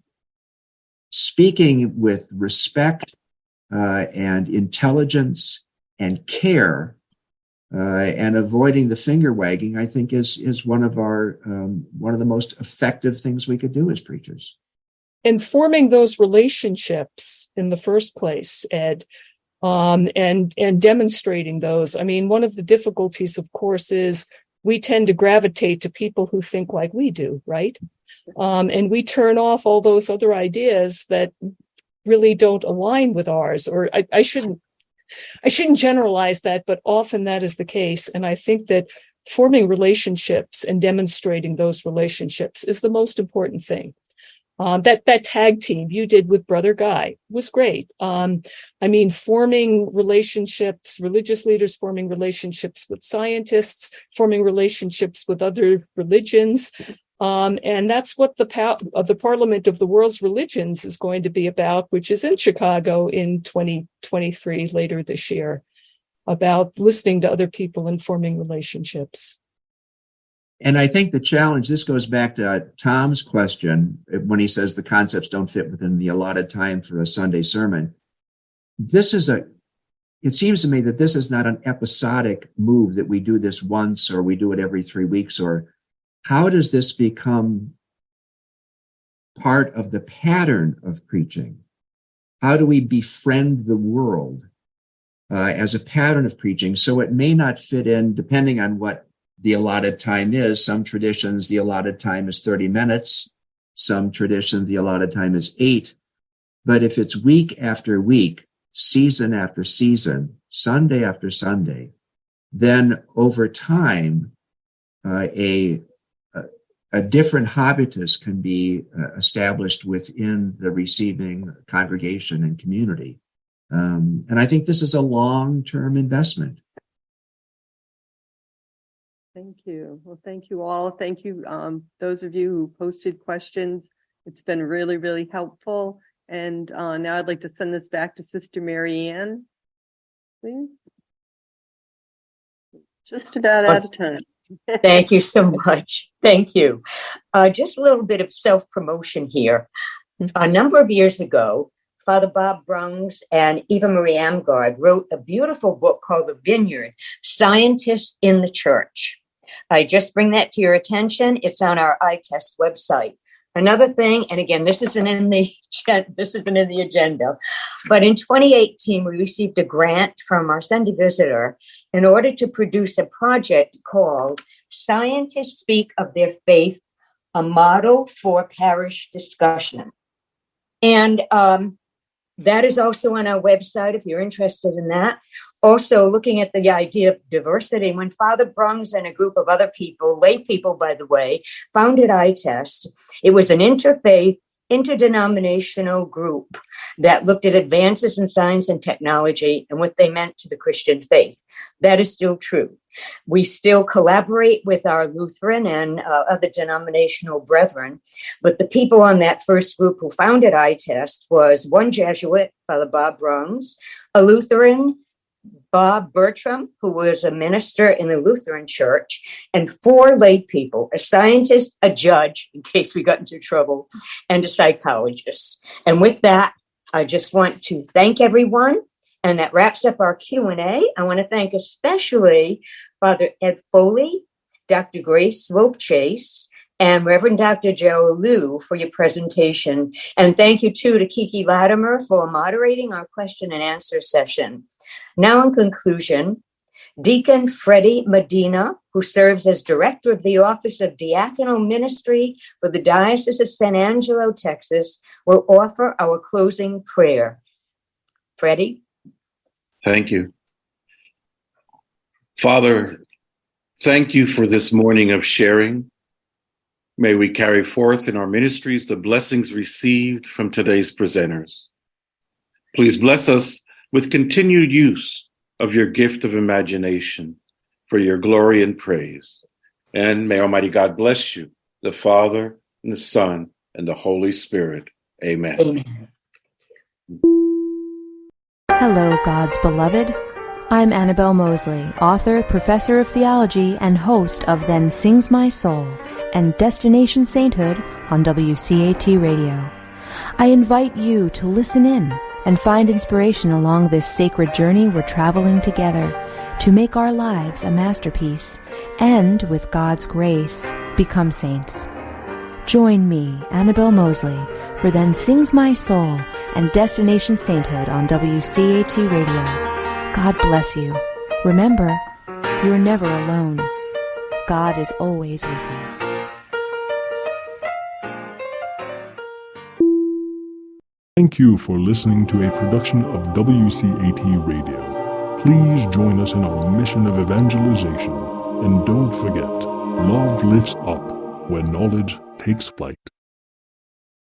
speaking with respect and intelligence and care and avoiding the finger wagging, I think is one of the most effective things we could do as preachers. And forming those relationships in the first place, Ed, and demonstrating those. I mean, one of the difficulties, of course, is we tend to gravitate to people who think like we do, right? And we turn off all those other ideas that really don't align with ours. Or I shouldn't generalize that, but often that is the case. And I think that forming relationships and demonstrating those relationships is the most important thing. That tag team you did with Brother Guy was great. Forming relationships, religious leaders forming relationships with scientists, forming relationships with other religions. And that's what the Parliament of the World's Religions is going to be about, which is in Chicago in 2023, later this year, about listening to other people and forming relationships. And I think the challenge, this goes back to Tom's question when he says the concepts don't fit within the allotted time for a Sunday sermon. It seems to me that this is not an episodic move that we do this once or we do it every 3 weeks, or how does this become part of the pattern of preaching? How do we befriend the world as a pattern of preaching so it may not fit in depending on what the allotted time is? Some traditions, the allotted time is 30 minutes. Some traditions, the allotted time is 8. But if it's week after week, season after season, Sunday after Sunday, then over time, a different habitus can be established within the receiving congregation and community. And I think this is a long-term investment. Thank you. Well, thank you all. Thank you, those of you who posted questions. It's been really, really helpful. And now I'd like to send this back to Sister Mary Ann, please. Just about out of time. Thank you so much. Thank you. Just a little bit of self-promotion here. A number of years ago, Father Bob Brungs and Eva Marie Amgard wrote a beautiful book called The Vineyard, Scientists in the Church. I just bring that to your attention. It's on our ITEST website. Another thing, and again, this isn't in the agenda, but in 2018, we received a grant from our Sunday visitor in order to produce a project called Scientists Speak of Their Faith, a Model for Parish Discussion. And that is also on our website if you're interested in that. Also, looking at the idea of diversity, when Father Brungs and a group of other people, lay people, by the way, founded ITEST, it was an interfaith, interdenominational group that looked at advances in science and technology and what they meant to the Christian faith. That is still true. We still collaborate with our Lutheran and other denominational brethren, but the people on that first group who founded ITEST was one Jesuit, Father Bob Brungs, a Lutheran, Bob Bertram, who was a minister in the Lutheran Church, and 4 lay people, a scientist, a judge, in case we got into trouble, and a psychologist. And with that, I just want to thank everyone. And that wraps up our Q&A. I want to thank especially Father Ed Foley, Dr. Gracewolf-Chase, and Reverend Dr. Joe Liu for your presentation. And thank you, too, to Kiki Latimer for moderating our question and answer session. Now, in conclusion, Deacon Freddie Medina, who serves as Director of the Office of Diaconal Ministry for the Diocese of San Angelo, Texas, will offer our closing prayer. Freddie? Thank you. Father, thank you for this morning of sharing. May we carry forth in our ministries the blessings received from today's presenters. Please bless us with continued use of your gift of imagination for your glory and praise. And may Almighty God bless you, the Father, and the Son, and the Holy Spirit. Amen. Amen. Hello, God's beloved. I'm Annabelle Mosley, author, professor of theology, and host of Then Sings My Soul and Destination Sainthood on WCAT Radio. I invite you to listen in and find inspiration along this sacred journey we're traveling together to make our lives a masterpiece and, with God's grace, become saints. Join me, Annabelle Mosley, for Then Sings My Soul and Destination Sainthood on WCAT Radio. God bless you. Remember, you're never alone. God is always with you. Thank you for listening to a production of WCAT Radio. Please join us in our mission of evangelization. And don't forget, love lifts up when knowledge takes flight.